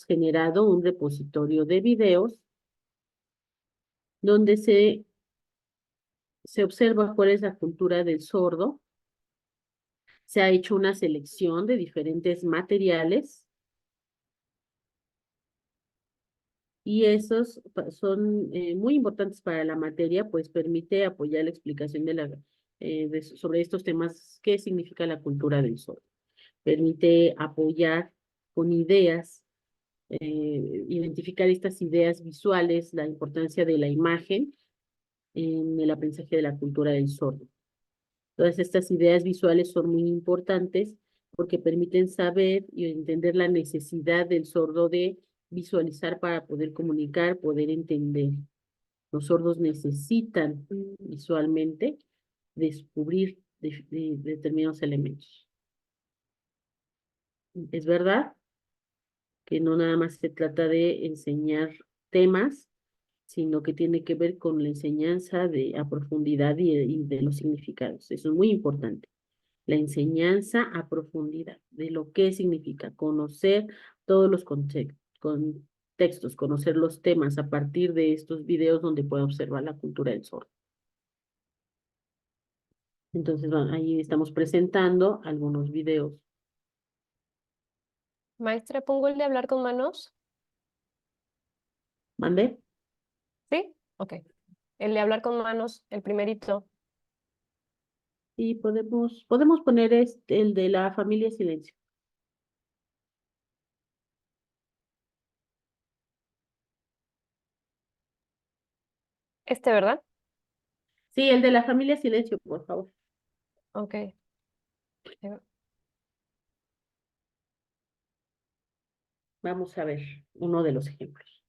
generado un repositorio de videos donde se observa cuál es la cultura del sordo. Se ha hecho una selección de diferentes materiales y esos son muy importantes para la materia, pues permite apoyar la explicación sobre estos temas, qué significa la cultura del sordo. Permite apoyar con ideas, identificar estas ideas visuales, la importancia de la imagen en el aprendizaje de la cultura del sordo. Todas estas ideas visuales son muy importantes porque permiten saber y entender la necesidad del sordo de visualizar para poder comunicar, poder entender. Los sordos necesitan visualmente descubrir determinados elementos. Es verdad que no nada más se trata de enseñar temas, sino que tiene que ver con la enseñanza a profundidad y de los significados. Eso es muy importante. La enseñanza a profundidad de lo que significa conocer todos los contextos, conocer los temas a partir de estos videos donde puede observar la cultura del sordo. Entonces, bueno, ahí estamos presentando algunos videos. Maestra, ¿pongo el de hablar con manos? ¿Mande? ¿Sí? Ok. El de hablar con manos, el primerito. Y podemos poner el de la familia Silencio. Este, ¿verdad? Sí, el de la familia Silencio, por favor. Ok. Ahí va. Vamos a ver uno de los ejemplos.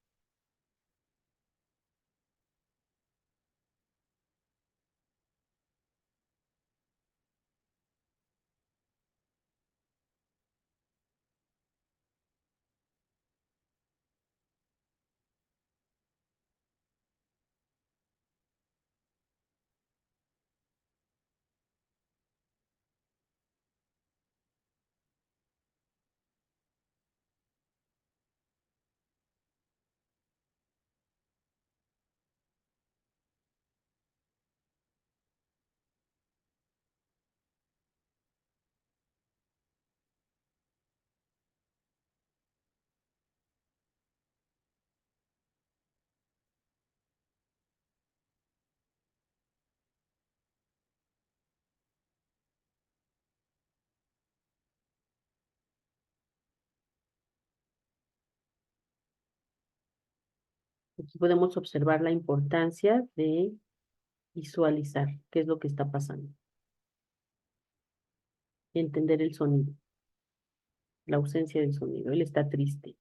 Aquí podemos observar la importancia de visualizar qué es lo que está pasando, entender el sonido, la ausencia del sonido. Él está triste.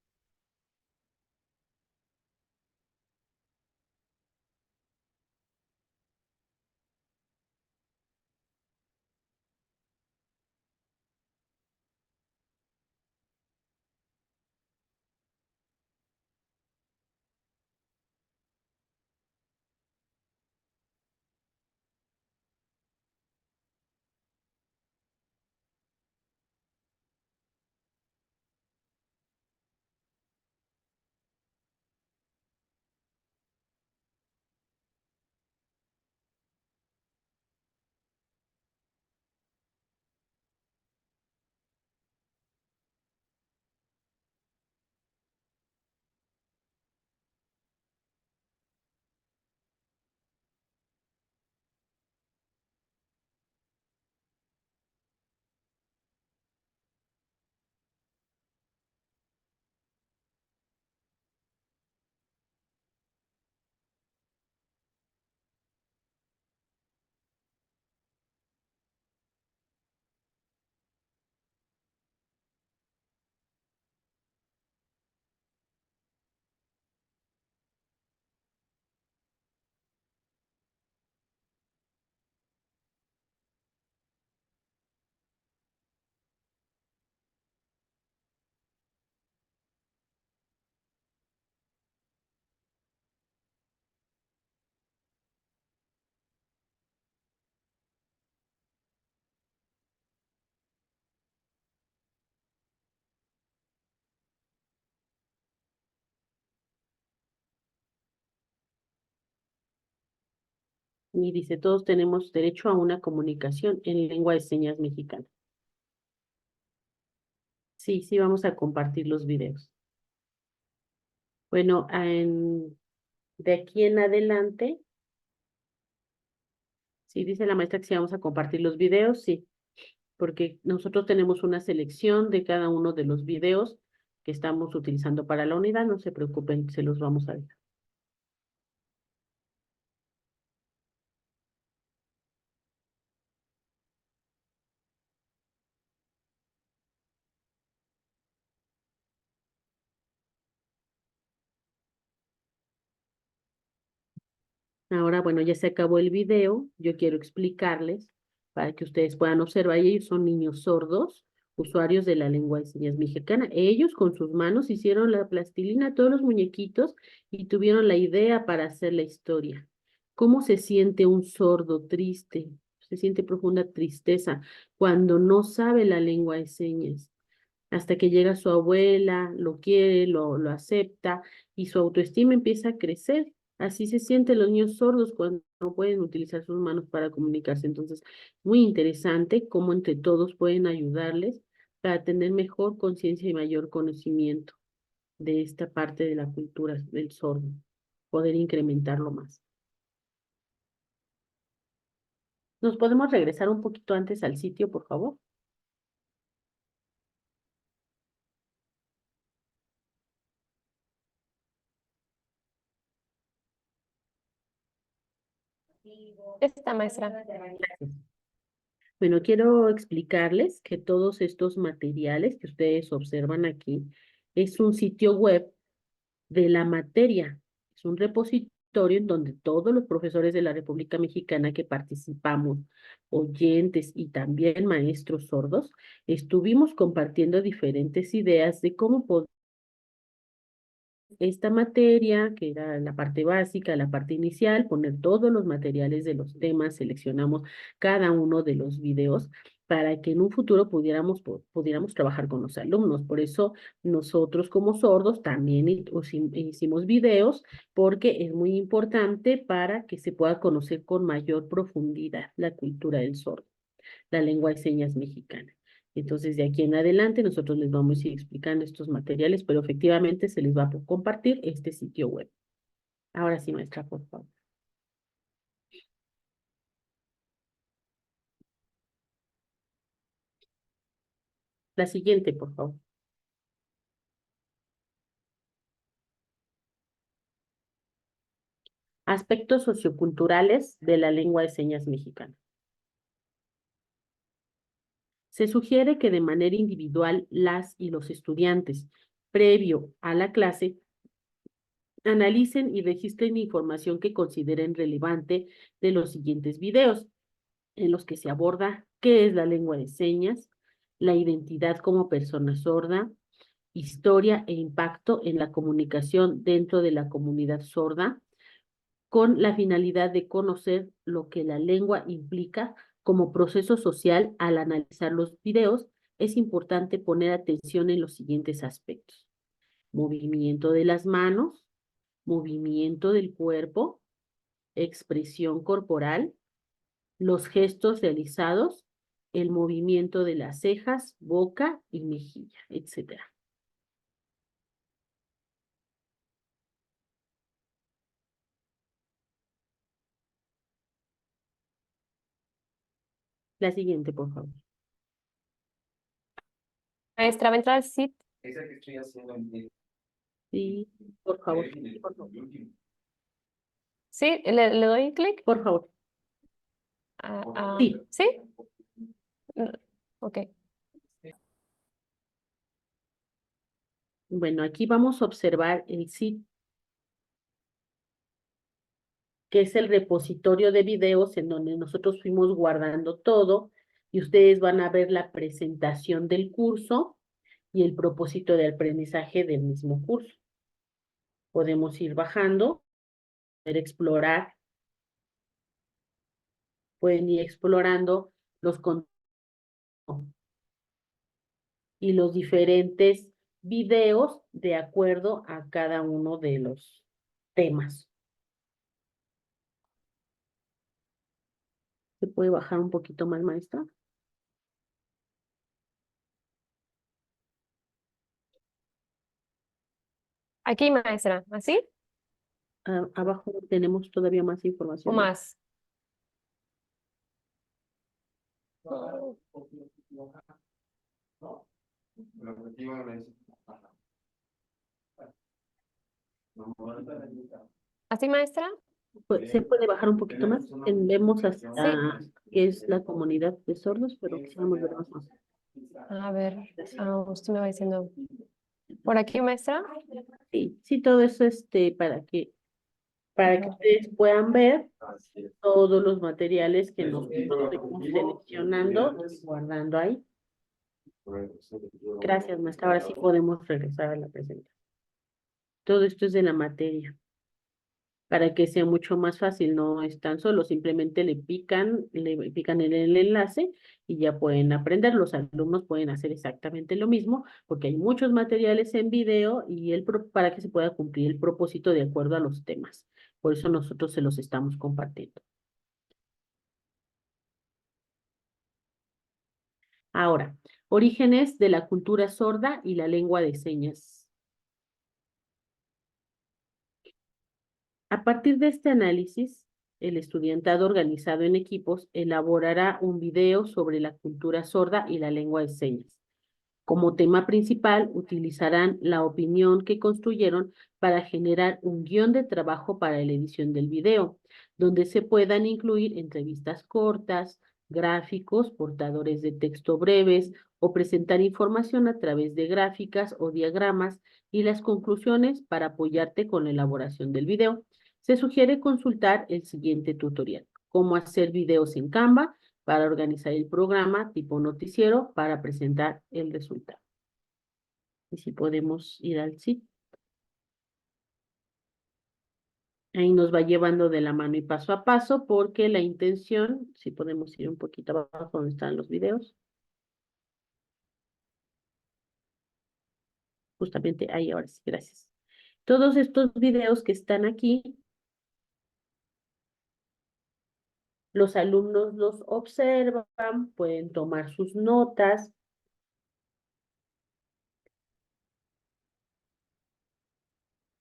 Y dice, todos tenemos derecho a una comunicación en lengua de señas mexicana. Sí, sí, vamos a compartir los videos. Bueno, de aquí en adelante, sí, dice la maestra que sí vamos a compartir los videos, sí, porque nosotros tenemos una selección de cada uno de los videos que estamos utilizando para la unidad, no se preocupen, se los vamos a dejar. Ahora, bueno, ya se acabó el video. Yo quiero explicarles para que ustedes puedan observar. Ellos son niños sordos, usuarios de la lengua de señas mexicana. Ellos con sus manos hicieron la plastilina, todos los muñequitos y tuvieron la idea para hacer la historia. ¿Cómo se siente un sordo triste? Se siente profunda tristeza cuando no sabe la lengua de señas hasta que llega su abuela, lo quiere, lo acepta y su autoestima empieza a crecer. Así se sienten los niños sordos cuando no pueden utilizar sus manos para comunicarse. Entonces, muy interesante cómo entre todos pueden ayudarles para tener mejor conciencia y mayor conocimiento de esta parte de la cultura del sordo, poder incrementarlo más. ¿Nos podemos regresar un poquito antes al sitio, por favor? Esta maestra. Gracias. Bueno, quiero explicarles que todos estos materiales que ustedes observan aquí es un sitio web de la materia. Es un repositorio en donde todos los profesores de la República Mexicana que participamos, oyentes y también maestros sordos, estuvimos compartiendo diferentes ideas de cómo esta materia, que era la parte básica, la parte inicial, poner todos los materiales de los temas, seleccionamos cada uno de los videos para que en un futuro pudiéramos trabajar con los alumnos. Por eso nosotros como sordos también hicimos videos porque es muy importante para que se pueda conocer con mayor profundidad la cultura del sordo, la lengua de señas mexicana. Entonces, de aquí en adelante, nosotros les vamos a ir explicando estos materiales, pero efectivamente se les va a compartir este sitio web. Ahora sí, maestra, por favor. La siguiente, por favor. Aspectos socioculturales de la lengua de señas mexicana. Se sugiere que de manera individual las y los estudiantes, previo a la clase, analicen y registren información que consideren relevante de los siguientes videos, en los que se aborda qué es la lengua de señas, la identidad como persona sorda, historia e impacto en la comunicación dentro de la comunidad sorda, con la finalidad de conocer lo que la lengua implica como proceso social. Al analizar los videos, es importante poner atención en los siguientes aspectos: movimiento de las manos, movimiento del cuerpo, expresión corporal, los gestos realizados, el movimiento de las cejas, boca y mejilla, etcétera. La siguiente, por favor. Maestra, va a entrar al sitio. Esa que estoy haciendo Sí, por favor. Por favor. Sí, le doy clic. Por favor. Sí. ¿Sí? Ok. Bueno, aquí vamos a observar el sitio, que es el repositorio de videos en donde nosotros fuimos guardando todo y ustedes van a ver la presentación del curso y el propósito de aprendizaje del mismo curso. Podemos ir bajando, poder explorar, pueden ir explorando los contenidos y los diferentes videos de acuerdo a cada uno de los temas. ¿Se puede bajar un poquito más, maestra? Aquí, maestra, ¿así Abajo tenemos todavía más o información, maestra. más? ¿Así, maestra? ¿Se puede bajar un poquito más? Vemos Sí. hasta qué es la comunidad de sordos, pero quisiéramos ver más. A ver, Gracias. usted me va diciendo. ¿Por aquí, maestra? Sí, sí, todo eso para que Ajá. ustedes puedan ver todos los materiales que nos estuvimos seleccionando y guardando ahí. Gracias, maestra. Ahora sí podemos regresar a la presentación. Todo esto es de la materia, para que sea mucho más fácil, no están solo, simplemente le pican en el enlace y ya pueden aprender. Los alumnos pueden hacer exactamente lo mismo, porque hay muchos materiales en video y para que se pueda cumplir el propósito de acuerdo a los temas. Por eso nosotros se los estamos compartiendo. Ahora, orígenes de la cultura sorda y la lengua de señas. A partir de este análisis, el estudiantado organizado en equipos elaborará un video sobre la cultura sorda y la lengua de señas. Como tema principal, utilizarán la opinión que construyeron para generar un guión de trabajo para la edición del video, donde se puedan incluir entrevistas cortas, gráficos, portadores de texto breves o presentar información a través de gráficas o diagramas y las conclusiones para apoyarte con la elaboración del video. Se sugiere consultar el siguiente tutorial: cómo hacer videos en Canva para organizar el programa tipo noticiero para presentar el resultado. Y si podemos ir al sitio. Ahí nos va llevando de la mano y paso a paso, porque la intención, si podemos ir un poquito abajo donde están los videos, justamente ahí, ahora sí, gracias. Todos estos videos que están aquí, los alumnos los observan, pueden tomar sus notas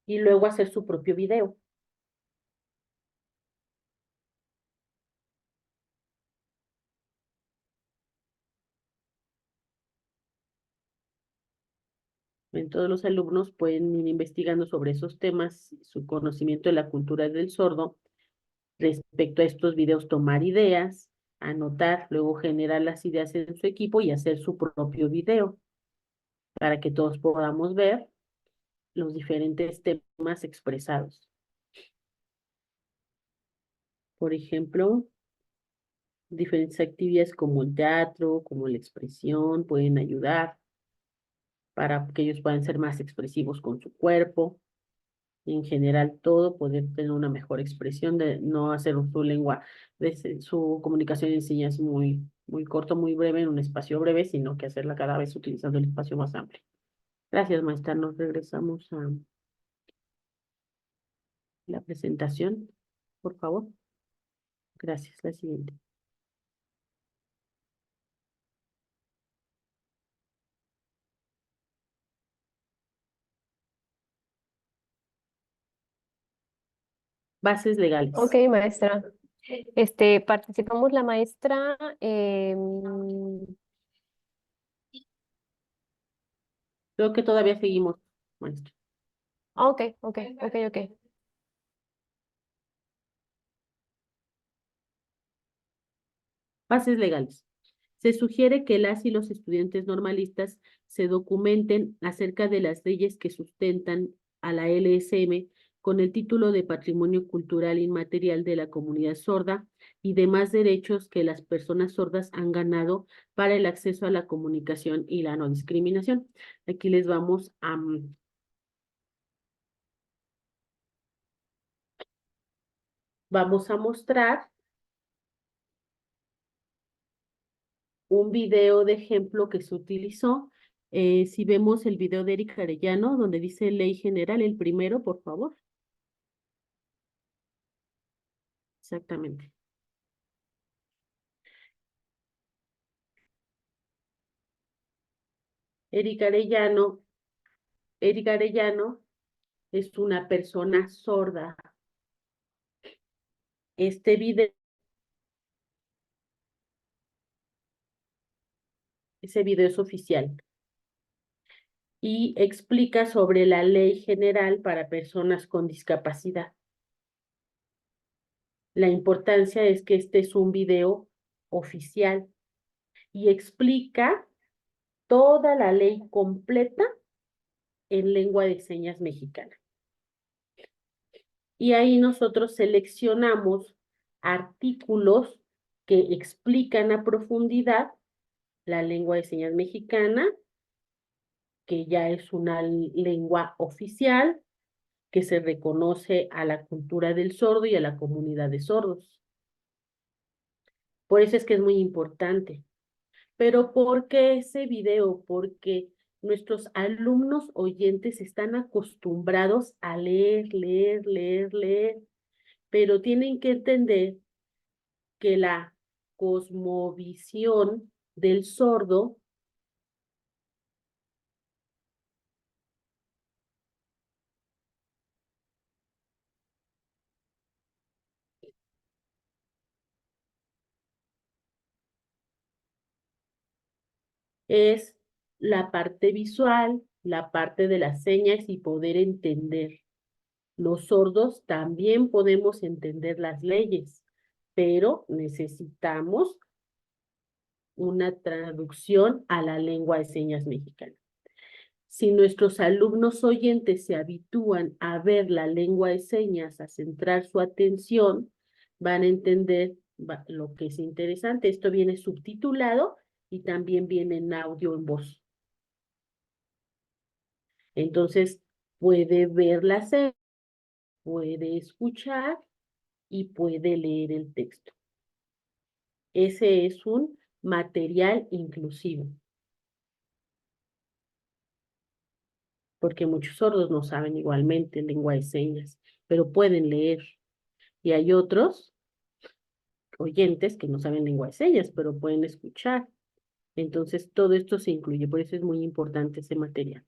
y luego hacer su propio video. Todos los alumnos pueden ir investigando sobre esos temas, su conocimiento de la cultura del sordo. Respecto a estos videos, tomar ideas, anotar, luego generar las ideas en su equipo y hacer su propio video para que todos podamos ver los diferentes temas expresados. Por ejemplo, diferentes actividades como el teatro, como la expresión, pueden ayudar para que ellos puedan ser más expresivos con su cuerpo. En general, todo, poder tener una mejor expresión, de no hacer su lengua, su comunicación en señas muy corto, muy breve, en un espacio breve, sino que hacerla cada vez utilizando el espacio más amplio. Gracias, maestra. Nos regresamos a la presentación, por favor. Gracias. La siguiente. Bases Ok, legales. maestra. Participamos la maestra. Creo que todavía seguimos, maestra. Ok, ok, ok, ok. Bases legales. Se sugiere que las y los estudiantes normalistas se documenten acerca de las leyes que sustentan a la LSM con el título de Patrimonio Cultural Inmaterial de la Comunidad Sorda y demás derechos que las personas sordas han ganado para el acceso a la comunicación y la no discriminación. Aquí les vamos a mostrar un video de ejemplo que se utilizó. Si vemos el video de Eric Arellano, donde dice Ley General, el primero, por favor. Exactamente. Eric Arellano, Eric Arellano es una persona sorda. Este video, ese video es oficial y explica sobre la ley general para personas con discapacidad. La importancia es que este es un video oficial y explica toda la ley completa en lengua de señas mexicana. Y ahí nosotros seleccionamos artículos que explican a profundidad la lengua de señas mexicana, que ya es una lengua oficial, que se reconoce a la cultura del sordo y a la comunidad de sordos. Por eso es que es muy importante. Pero ¿por qué ese video? Porque nuestros alumnos oyentes están acostumbrados a leer, leer, leer, leer, pero tienen que entender que la cosmovisión del sordo es la parte visual, la parte de las señas y poder entender. Los sordos también podemos entender las leyes, pero necesitamos una traducción a la lengua de señas mexicana. Si nuestros alumnos oyentes se habitúan a ver la lengua de señas, a centrar su atención, van a entender lo que es interesante. Esto viene subtitulado y también viene en audio en voz. Entonces, puede ver la seña, puede escuchar y puede leer el texto. Ese es un material inclusivo, porque muchos sordos no saben igualmente lengua de señas, pero pueden leer. Y hay otros oyentes que no saben lengua de señas, pero pueden escuchar. Entonces, todo esto se incluye, por eso es muy importante ese material.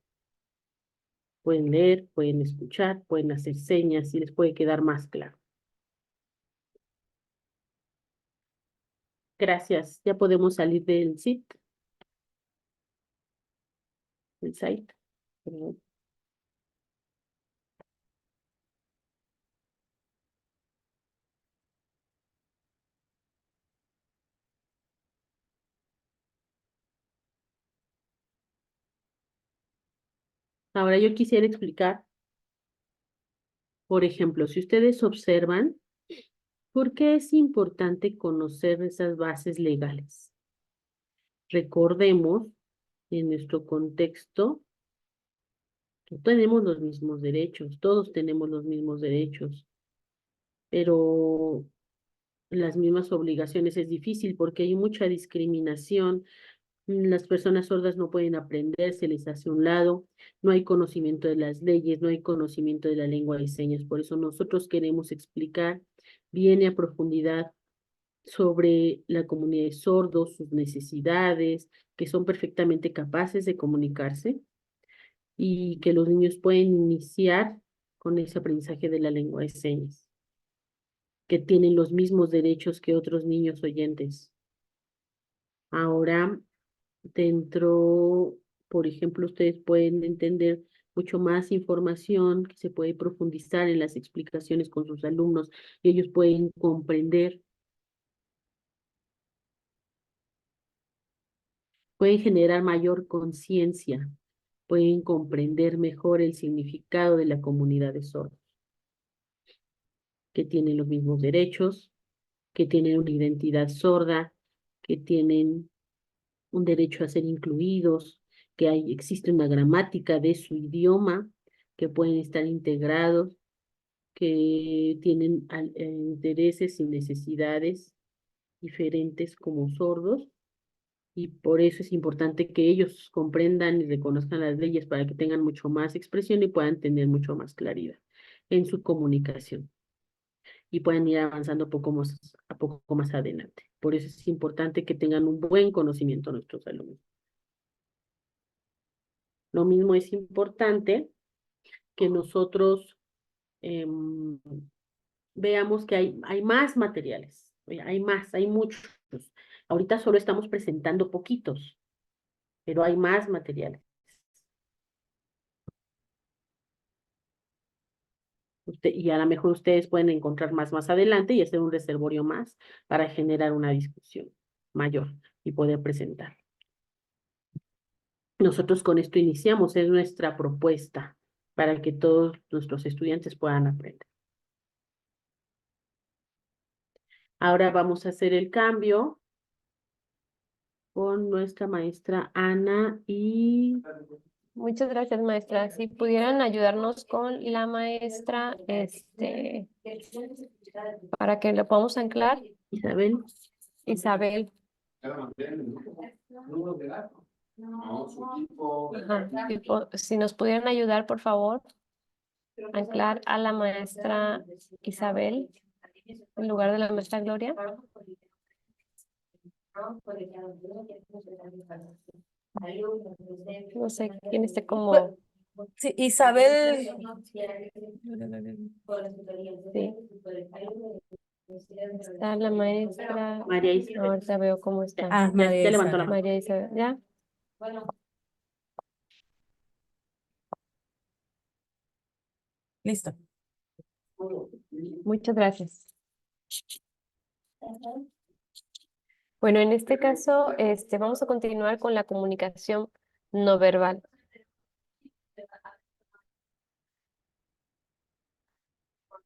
Pueden leer, pueden escuchar, pueden hacer señas y les puede quedar más claro. Gracias. Ya podemos salir del sitio, del site. Perdón. Ahora yo quisiera explicar, por ejemplo, si ustedes observan, ¿por qué es importante conocer esas bases legales? Recordemos en nuestro contexto que tenemos los mismos derechos, todos tenemos los mismos derechos, pero las mismas obligaciones es difícil porque hay mucha discriminación. Las personas sordas no pueden aprender, se les hace a un lado, no hay conocimiento de las leyes, no hay conocimiento de la lengua de señas. Por eso nosotros queremos explicar bien y a profundidad sobre la comunidad de sordos, sus necesidades, que son perfectamente capaces de comunicarse y que los niños pueden iniciar con ese aprendizaje de la lengua de señas, que tienen los mismos derechos que otros niños oyentes. Ahora, dentro, por ejemplo, ustedes pueden entender mucho más información, que se puede profundizar en las explicaciones con sus alumnos y ellos pueden comprender, pueden generar mayor conciencia, pueden comprender mejor el significado de la comunidad de sordos, que tienen los mismos derechos, que tienen una identidad sorda, que tienen un derecho a ser incluidos, que existe una gramática de su idioma, que pueden estar integrados, que tienen intereses y necesidades diferentes como sordos, y por eso es importante que ellos comprendan y reconozcan las leyes para que tengan mucho más expresión y puedan tener mucho más claridad en su comunicación y puedan ir avanzando a poco más adelante. Por eso es importante que tengan un buen conocimiento nuestros alumnos. Lo mismo es importante que nosotros veamos que hay más materiales, hay muchos. Ahorita solo estamos presentando poquitos, pero hay más materiales. Y a lo mejor ustedes pueden encontrar más adelante y hacer un reservorio más para generar una discusión mayor y poder presentar. Nosotros con esto iniciamos, es nuestra propuesta para que todos nuestros estudiantes puedan aprender. Ahora vamos a hacer el cambio con nuestra maestra Ana y Muchas gracias, maestra. Si pudieran ayudarnos con la maestra, para que lo podamos anclar. Isabel. Isabel. Si nos pudieran ayudar, por favor, anclar a la maestra Isabel en lugar de la maestra Gloria. No sé quién esté como... Sí, Isabel. Sí. Está la maestra. María Isabel. Ahorita veo cómo está. Ah, María Ya levantó la Isabel. mano. María Isabel, ¿ya? Listo. Muchas gracias. Bueno, en este caso, vamos a continuar con la comunicación no verbal.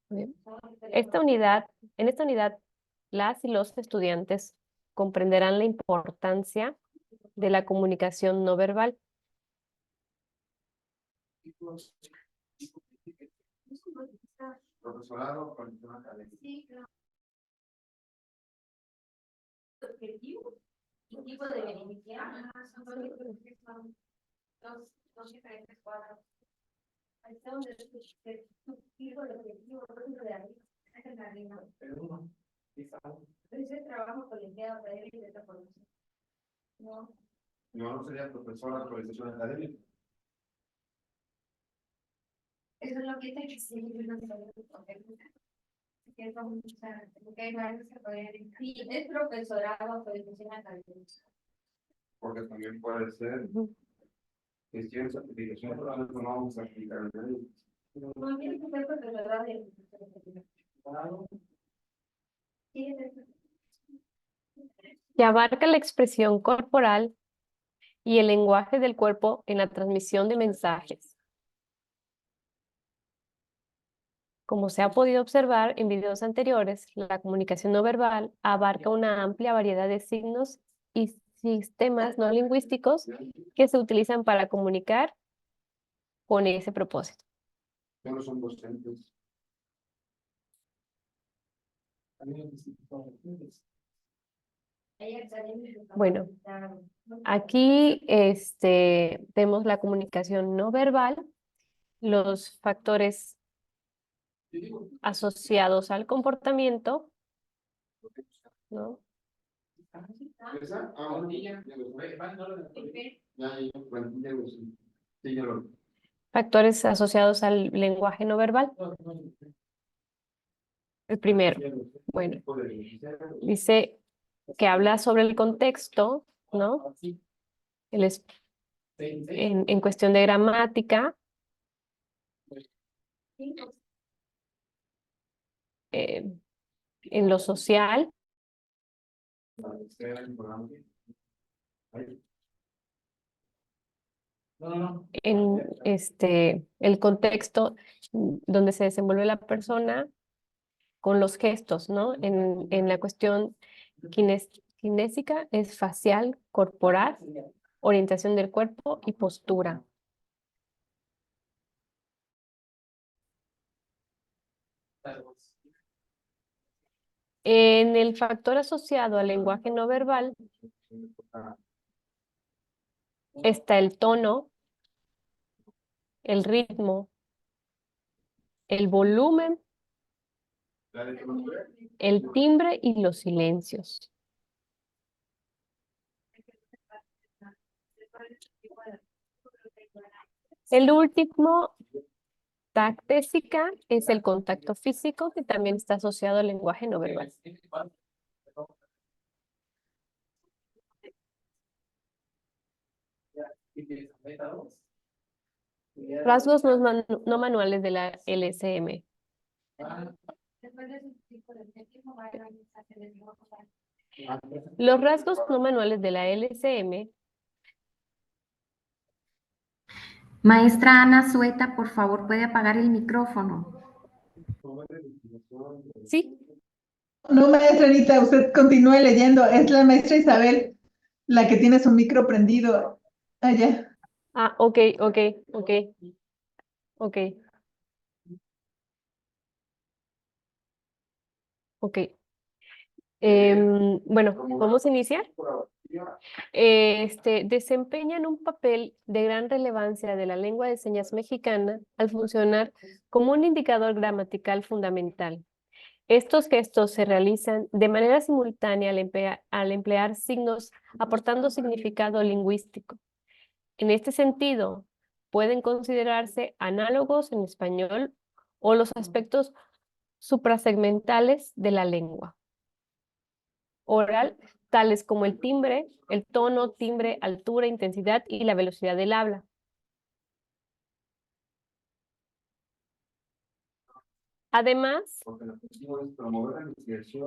Bien. En esta unidad, las y los estudiantes comprenderán la importancia de la comunicación no verbal. Profesorado, coordinación académica. Objetivo y tipo de beneficiar dos diferentes cuadros. Ahí está donde tipo de objetivo, por ejemplo, de arriba. Pero uno, dice trabajo colegiado académico de esta formación. No. No sería profesora de actualización académica. Eso es lo que dice que sí, que es porque hay varios que podrían decir, es profesorado, actualización académica. Porque también puede ser que si es certificación, pero no vamos a aplicar en él. No, tiene que ser profesorado de Que abarca la expresión corporal y el lenguaje del cuerpo en la transmisión de mensajes. Como se ha podido observar en videos anteriores, la comunicación no verbal abarca una amplia variedad de signos y sistemas no lingüísticos que se utilizan para comunicar con ese propósito. Ya no son docentes. Bueno, aquí vemos la comunicación no verbal, los factores asociados al comportamiento, ¿no? Factores asociados al lenguaje no verbal. El primero, bueno, dice que habla sobre el contexto, ¿no? En cuestión de gramática, en lo social, en el contexto donde se desenvuelve la persona con los gestos, ¿no? En la cuestión kinésica es facial, corporal, orientación del cuerpo y postura. En el factor asociado al lenguaje no verbal está el tono, el ritmo, el volumen, el timbre y los silencios. El último, tactésica, es el contacto físico, que también está asociado al lenguaje no verbal. Rasgos no manuales de la LSM. Después de ese tipo de tiempo, va a haber organización de dibujo. Los rasgos no manuales de la LSM. Maestra Ana Sueta, por favor, puede apagar el micrófono. Sí, No, maestra Anita, usted continúe leyendo. Es la maestra Isabel la que tiene su micro prendido allá. ah, ok. Bueno, vamos a iniciar. Desempeñan un papel de gran relevancia de la lengua de señas mexicana al funcionar como un indicador gramatical fundamental. Estos gestos se realizan de manera simultánea al emplear signos aportando significado lingüístico. En este sentido, pueden considerarse análogos en español o los aspectos suprasegmentales de la lengua oral, tales como el timbre, el tono, timbre, altura, intensidad y la velocidad del habla. Además,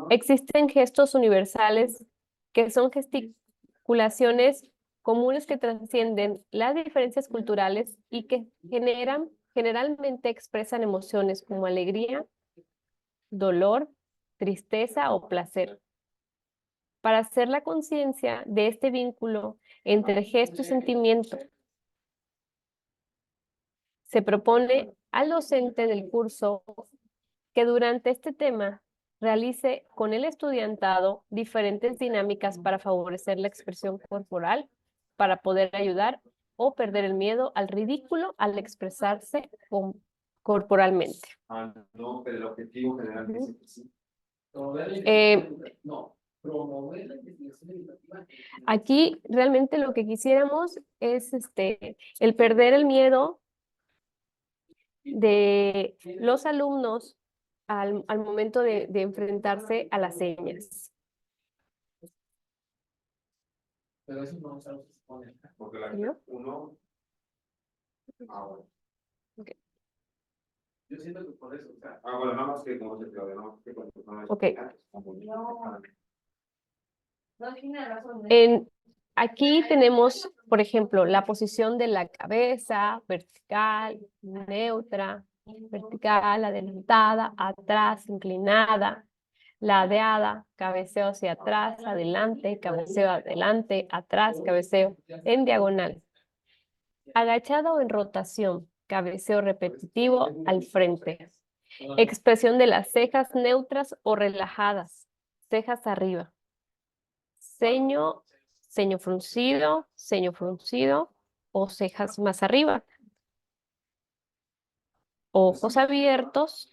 existen gestos universales que son gesticulaciones comunes que trascienden las diferencias culturales y que generalmente expresan emociones como alegría, dolor, tristeza o placer. Para hacer la conciencia de este vínculo entre gesto y sentimiento, se propone al docente del curso que durante este tema realice con el estudiantado diferentes dinámicas para favorecer la expresión corporal, para poder ayudar o perder el miedo al ridículo al expresarse corporalmente. No, pero el objetivo general dice que sí. Promover la investigación educativa. Aquí realmente lo que quisiéramos es el perder el miedo de los alumnos al momento de enfrentarse a las señas. Pero eso no se supone. Porque la ¿No? uno. Ahora. Ok. Yo siento que por eso. O sea, bueno, nada más que como se quedó, ¿no? Que cuando no es Ok. No tiene razón. Aquí tenemos, por ejemplo, la posición de la cabeza, vertical, neutra, vertical, adelantada, atrás, inclinada, ladeada, cabeceo hacia atrás, adelante, cabeceo adelante, atrás, cabeceo en diagonal. Agachado o en rotación, cabeceo repetitivo al frente. Expresión de las cejas neutras o relajadas, cejas arriba. Ceño fruncido o cejas más arriba. Ojos abiertos,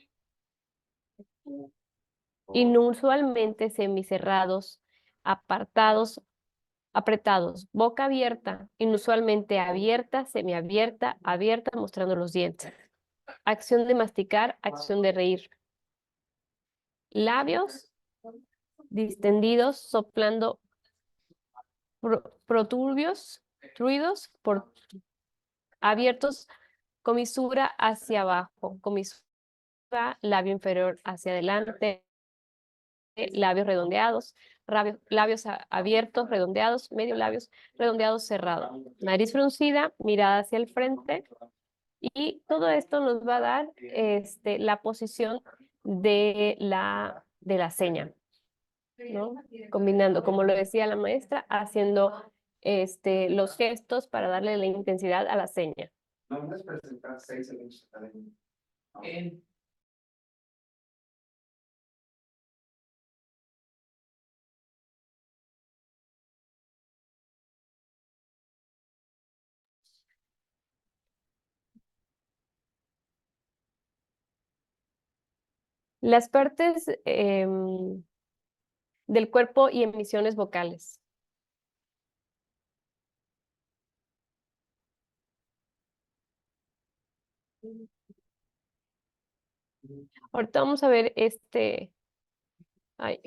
inusualmente semicerrados, apartados, apretados, boca abierta, inusualmente abierta, semiabierta, abierta, mostrando los dientes. Acción de masticar, acción de reír. Labios distendidos, soplando proturbios, truidos, abiertos, comisura hacia abajo, comisura, labio inferior hacia adelante, labios redondeados, labios abiertos, redondeados, medio labios redondeados, cerrados. Nariz fruncida, mirada hacia el frente. Y todo esto nos va a dar la posición de la seña, ¿no? Combinando, como lo decía la maestra, haciendo los gestos para darle la intensidad a la seña. No es presentar 6 eventos académicos. Las partes del cuerpo y emisiones vocales. Ahorita vamos a ver ay,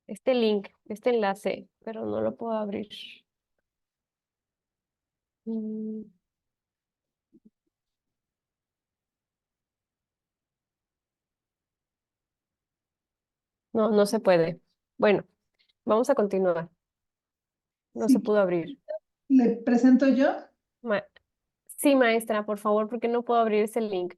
este link, este enlace, pero no lo puedo abrir. Mm, No, no se puede. Bueno, vamos a continuar. No se Sí, pudo abrir. le presento yo. Ma- sí, maestra, por favor, porque no puedo abrir ese link.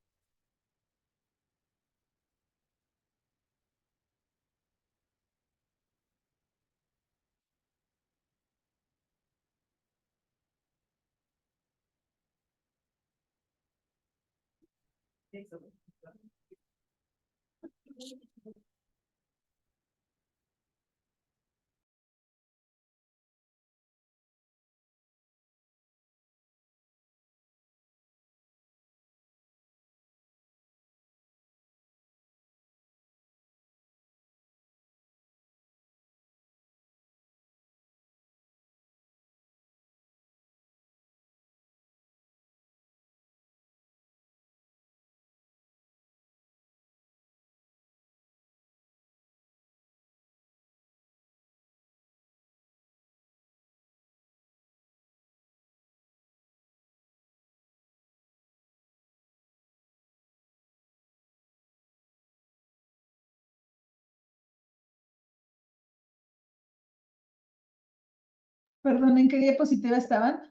Perdón, ¿en qué diapositiva estaban?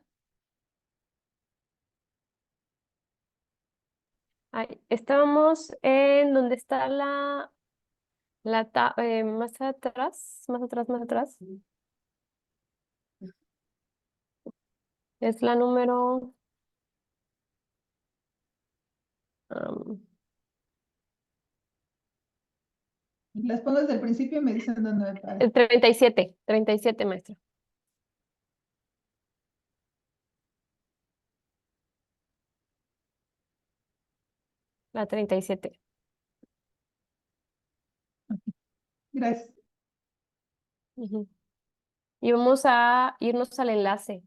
Ay, estábamos en donde está más atrás, más atrás, más atrás. Es la número am, Las pongo desde el principio y me dicen dónde me paro. 37, maestra. La 37. Gracias. Ujú. Y vamos a irnos al enlace.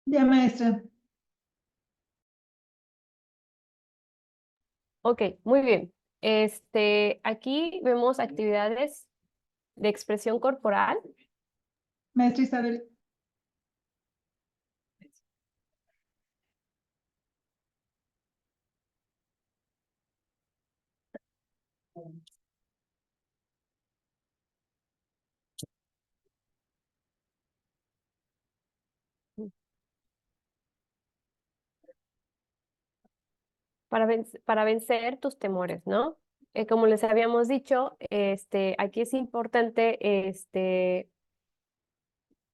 Ya, maestra. Ok, muy bien. Aquí vemos actividades de expresión corporal. Maestra Isabel. Para vencer tus temores, ¿no? Como les habíamos dicho, aquí es importante,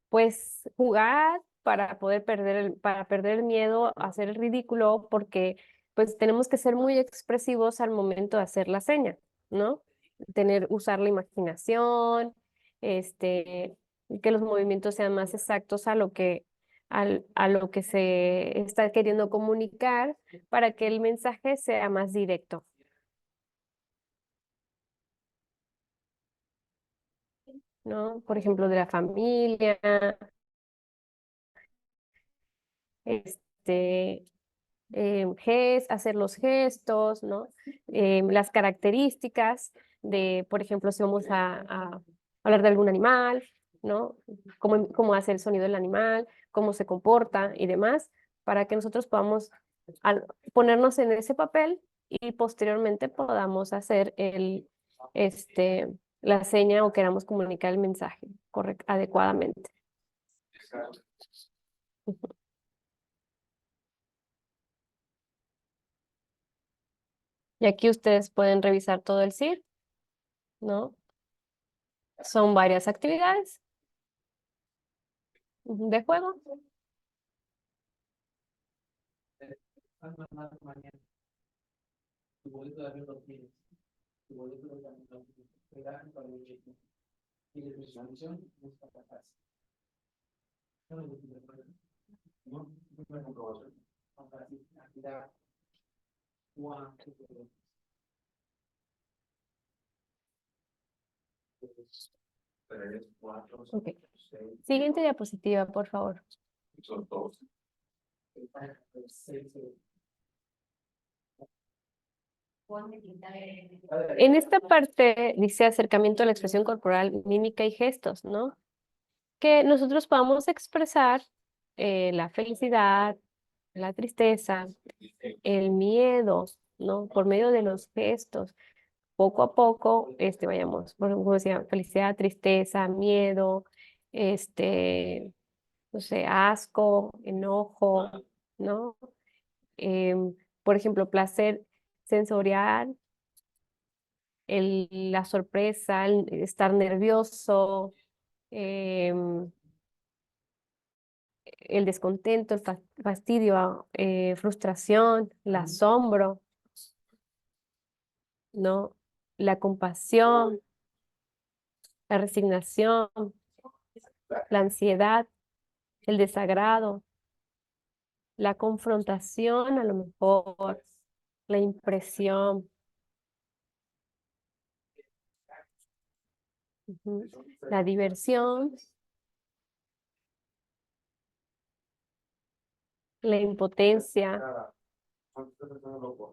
pues, jugar para poder para perder el miedo, hacer el ridículo, porque, pues, tenemos que ser muy expresivos al momento de hacer la seña, ¿no? Usar la imaginación, que los movimientos sean más exactos a lo que se está queriendo comunicar para que el mensaje sea más directo. ¿No? Por ejemplo, de la familia, este, hacer los gestos, ¿no? Las características de, por ejemplo, si vamos a hablar de algún animal, ¿no? Cómo hace el sonido del animal, cómo se comporta y demás, para que nosotros podamos ponernos en ese papel y posteriormente podamos hacer la seña o queramos comunicar el mensaje adecuadamente. Y aquí ustedes pueden revisar todo el CIR, ¿no? Son varias actividades de juego. Ok. Siguiente diapositiva, por favor. Son todos. En esta parte dice acercamiento a la expresión corporal, mímica y gestos, ¿no? Que nosotros podamos expresar la felicidad, la tristeza, el miedo, ¿no? Por medio de los gestos. Poco a poco, vayamos, como decía, felicidad, tristeza, miedo, no sé, asco, enojo, ¿no? Por ejemplo, placer sensorial, la sorpresa, el estar nervioso, el descontento, el fastidio, frustración, el asombro, ¿no? La compasión, la resignación, la ansiedad, el desagrado, la confrontación, a lo mejor, la impresión. La diversión, la impotencia,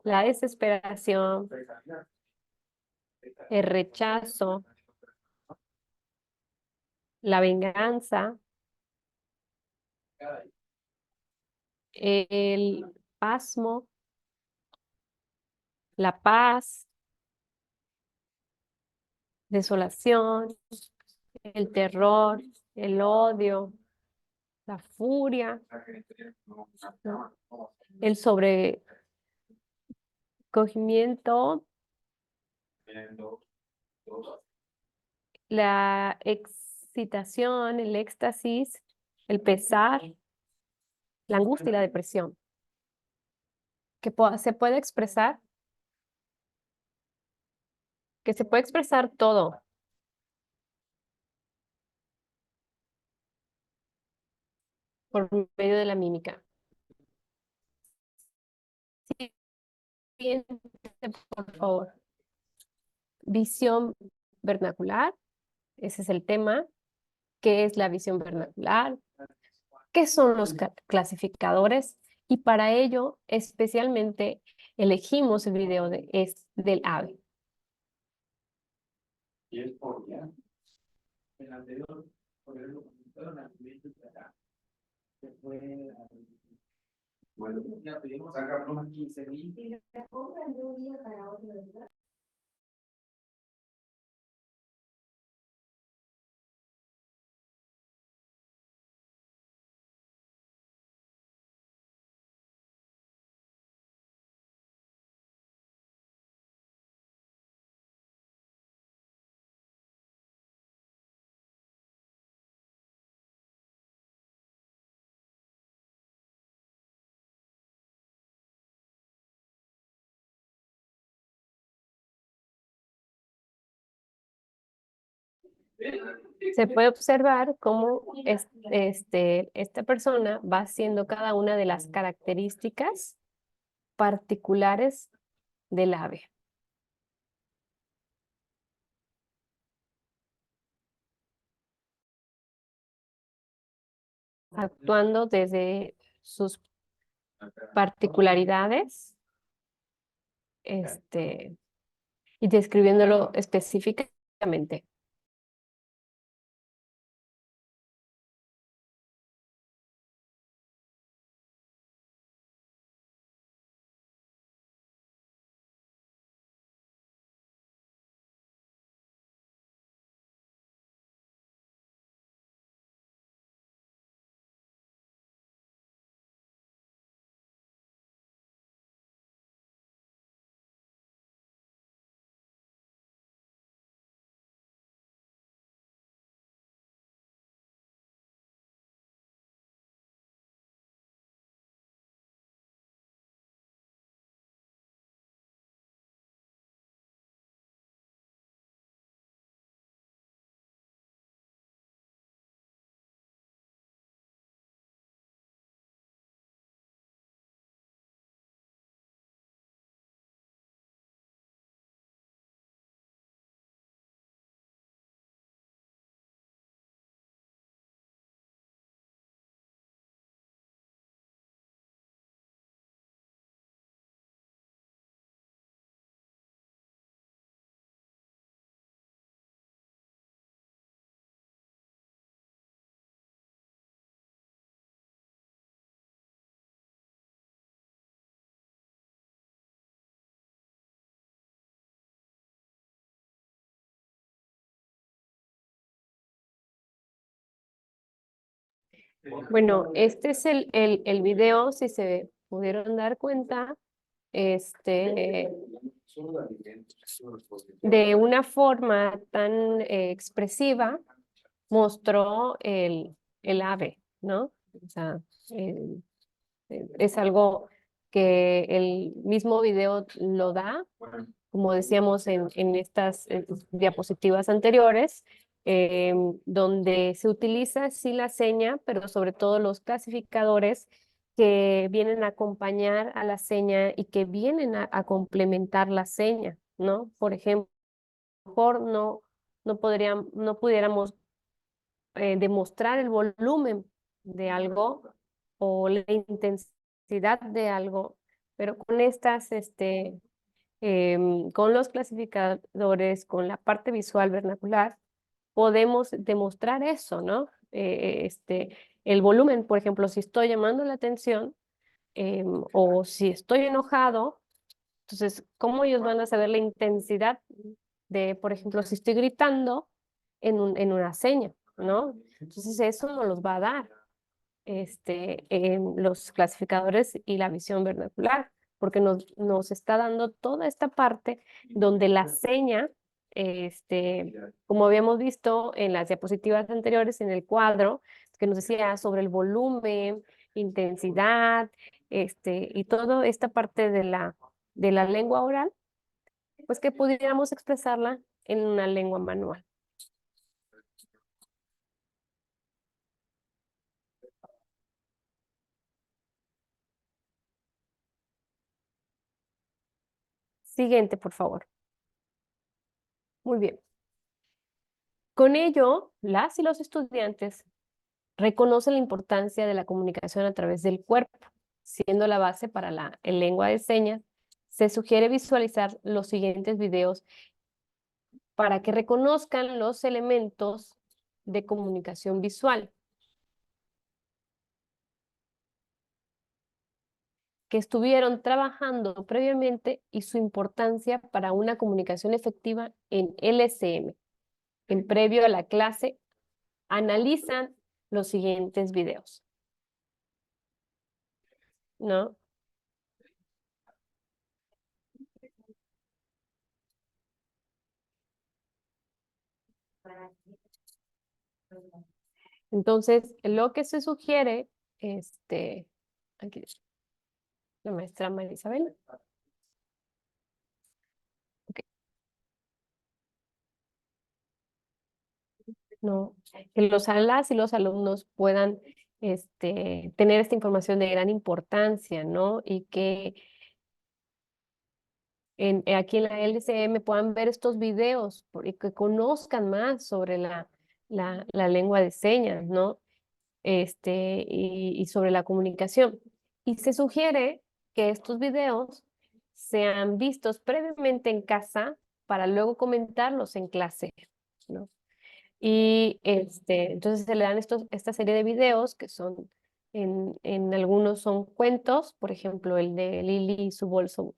la desesperación, el rechazo, la venganza, el pasmo, la paz, desolación, el terror, el odio, la furia, ¿no? El sobrecogimiento, la excitación, el éxtasis, el pesar, la angustia y la depresión. Que se puede expresar, todo. Por medio de la mímica. Siguiente, por favor. Visión vernacular. Ese es el tema. ¿Qué es la visión vernacular? ¿Qué son los clasificadores? Y para ello, especialmente, elegimos el video del ave. Y es por ya. El anterior, por ejemplo, se fue bueno, ya pedimos sacar unos 15,000. Y la compran de un día para otro, ¿verdad? Se puede observar cómo esta persona va haciendo cada una de las características particulares del ave. Actuando desde sus particularidades, y describiéndolo específicamente. Bueno, este es el video, si se pudieron dar cuenta, de una forma tan expresiva, mostró el ave, ¿no? O sea, es algo que el mismo video lo da, como decíamos en estas diapositivas anteriores, donde se utiliza sí la seña, pero sobre todo los clasificadores que vienen a acompañar a la seña y que vienen a complementar la seña, ¿no? Por ejemplo, mejor no pudiéramos demostrar el volumen de algo o la intensidad de algo, pero con estas, con los clasificadores, con la parte visual vernacular, podemos demostrar eso, ¿no? El volumen, por ejemplo, si estoy llamando la atención o si estoy enojado, entonces, ¿cómo ellos van a saber la intensidad de, por ejemplo, si estoy gritando en una seña, ¿no? Entonces, eso nos los va a dar en los clasificadores y la visión vernacular, porque nos está dando toda esta parte donde la seña, como habíamos visto en las diapositivas anteriores, en el cuadro, que nos decía sobre el volumen, intensidad, y toda esta parte de la lengua oral, pues que pudiéramos expresarla en una lengua manual. Siguiente, por favor. Muy bien. Con ello, las y los estudiantes reconocen la importancia de la comunicación a través del cuerpo, siendo la base para el lengua de señas. Se sugiere visualizar los siguientes videos para que reconozcan los elementos de comunicación visual que estuvieron trabajando previamente y su importancia para una comunicación efectiva en LSM. En previo a la clase, analizan los siguientes videos, ¿no? Entonces, lo que se sugiere, aquí, la maestra María Isabel. Ok. No, que las y los alumnos puedan tener esta información de gran importancia, ¿no? Y que aquí en la LCM puedan ver estos videos y que conozcan más sobre la lengua de señas, ¿no? Y sobre la comunicación. Y se sugiere que estos videos sean vistos previamente en casa para luego comentarlos en clase, ¿no? Y entonces se le dan esta serie de videos que son, en algunos son cuentos, por ejemplo, el de Lili y su bolso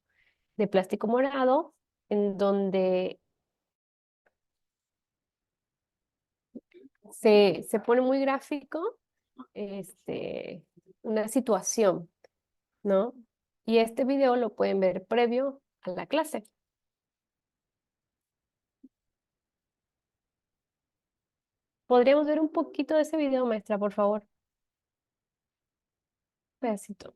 de plástico morado, en donde se pone muy gráfico una situación, ¿no? Y este video lo pueden ver previo a la clase. ¿Podríamos ver un poquito de ese video, maestra, por favor? Un pedacito.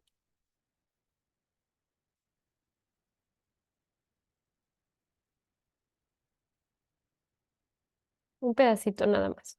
Un pedacito nada más.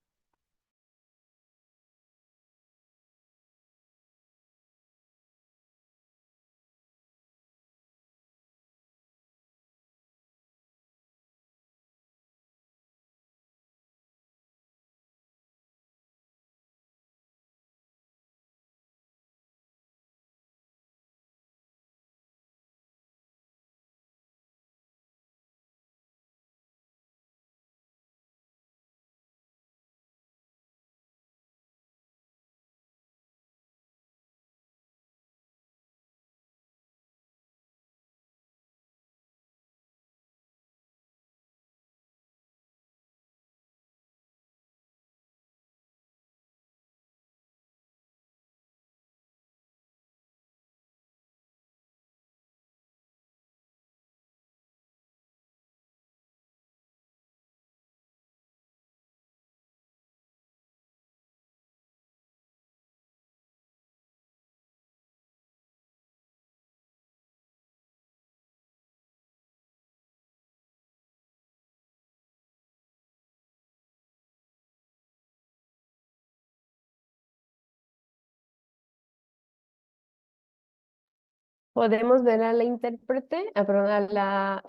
podemos ver a la intérprete, perdón, a la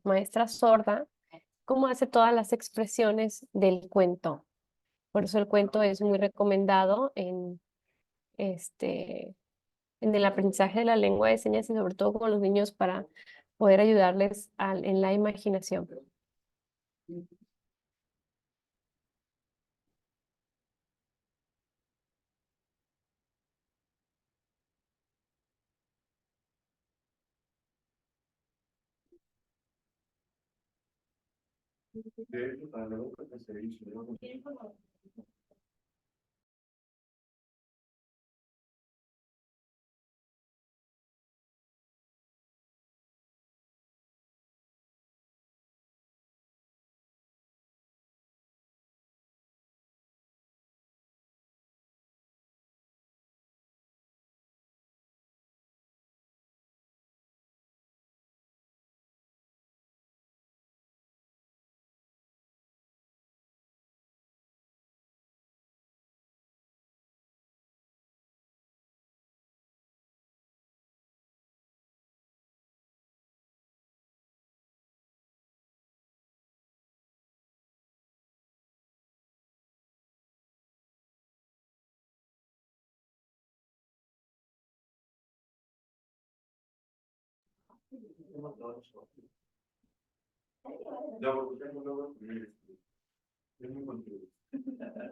maestra sorda, cómo hace todas las expresiones del cuento. Por eso el cuento es muy recomendado en el aprendizaje de la lengua de señas y sobre todo con los niños para poder ayudarles en la imaginación. De hecho, para luego que se hizo, ¿no? Ya, porque tengo luego, es muy contribuido.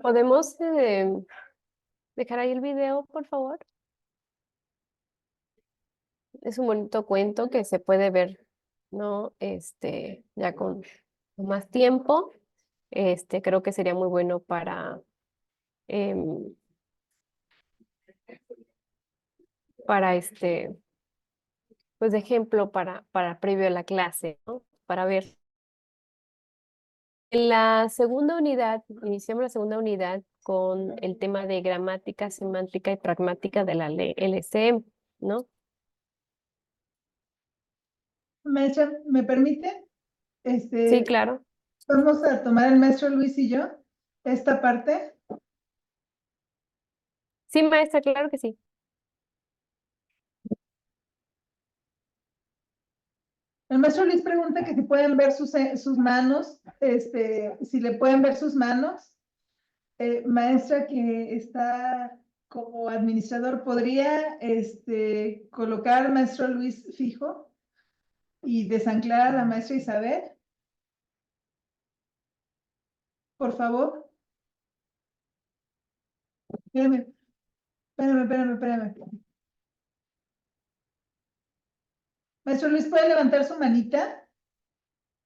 ¿Podemos dejar ahí el video, por favor? Es un bonito cuento que se puede ver, ¿no? Ya con más tiempo. Creo que sería muy bueno em, para pues de ejemplo para previo a la clase, ¿no? Para ver. En la segunda unidad, iniciamos la segunda unidad con el tema de gramática, semántica y pragmática de la LCM, ¿no? Maestra, ¿me permite? Sí, claro. Vamos a tomar el maestro Luis y yo esta parte. Sí, maestra, claro que sí. El maestro Luis pregunta que si pueden ver sus manos, si le pueden ver sus manos. Maestra que está como administrador, ¿podría colocar al maestro Luis fijo y desanclar a la maestra Isabel? Por favor. Espérame, espérame. Maestro Luis, ¿puede levantar su manita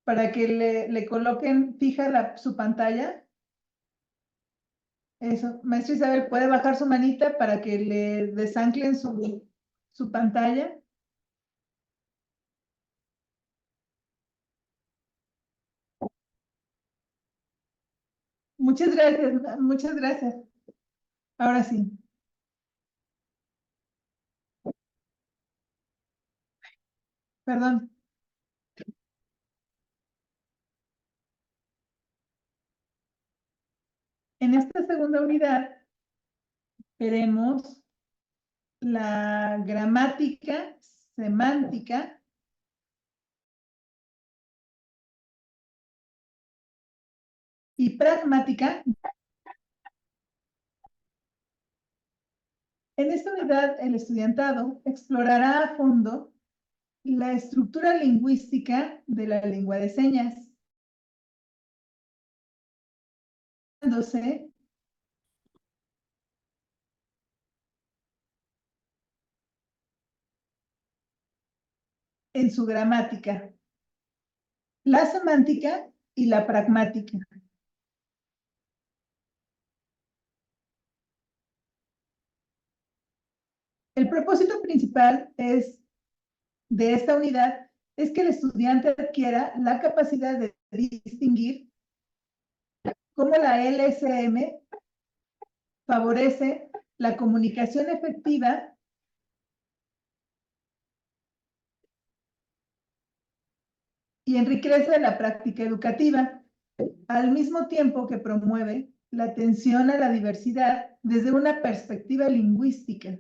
para que le coloquen fija su pantalla? Eso. Maestra Isabel, ¿puede bajar su manita para que le desanclen su pantalla? Muchas gracias, muchas gracias. Ahora sí. Perdón. En esta segunda unidad veremos la gramática, semántica y pragmática. En esta unidad, el estudiantado explorará a fondo la estructura lingüística de la lengua de señas, en su gramática, la semántica y la pragmática. El propósito principal de esta unidad es que el estudiante adquiera la capacidad de distinguir cómo la LSM favorece la comunicación efectiva y enriquece la práctica educativa, al mismo tiempo que promueve la atención a la diversidad desde una perspectiva lingüística.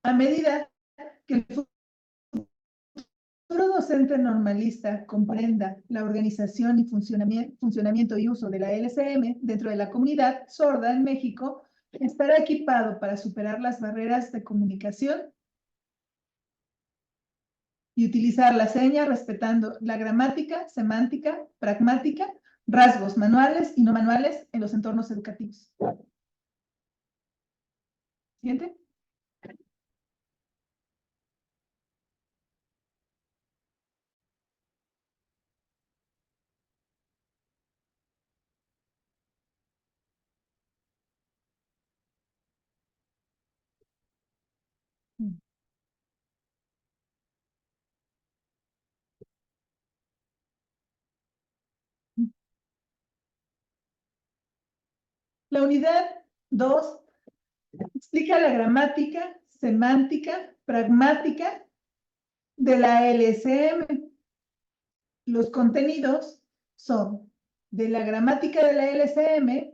A medida que el futuro docente normalista comprenda la organización y funcionamiento y uso de la LCM dentro de la comunidad sorda en México, estará equipado para superar las barreras de comunicación y utilizar la seña respetando la gramática, semántica, pragmática, rasgos manuales y no manuales en los entornos educativos. Siguiente. La unidad 2 explica la gramática, semántica, pragmática de la LSM. Los contenidos son de la gramática de la LSM,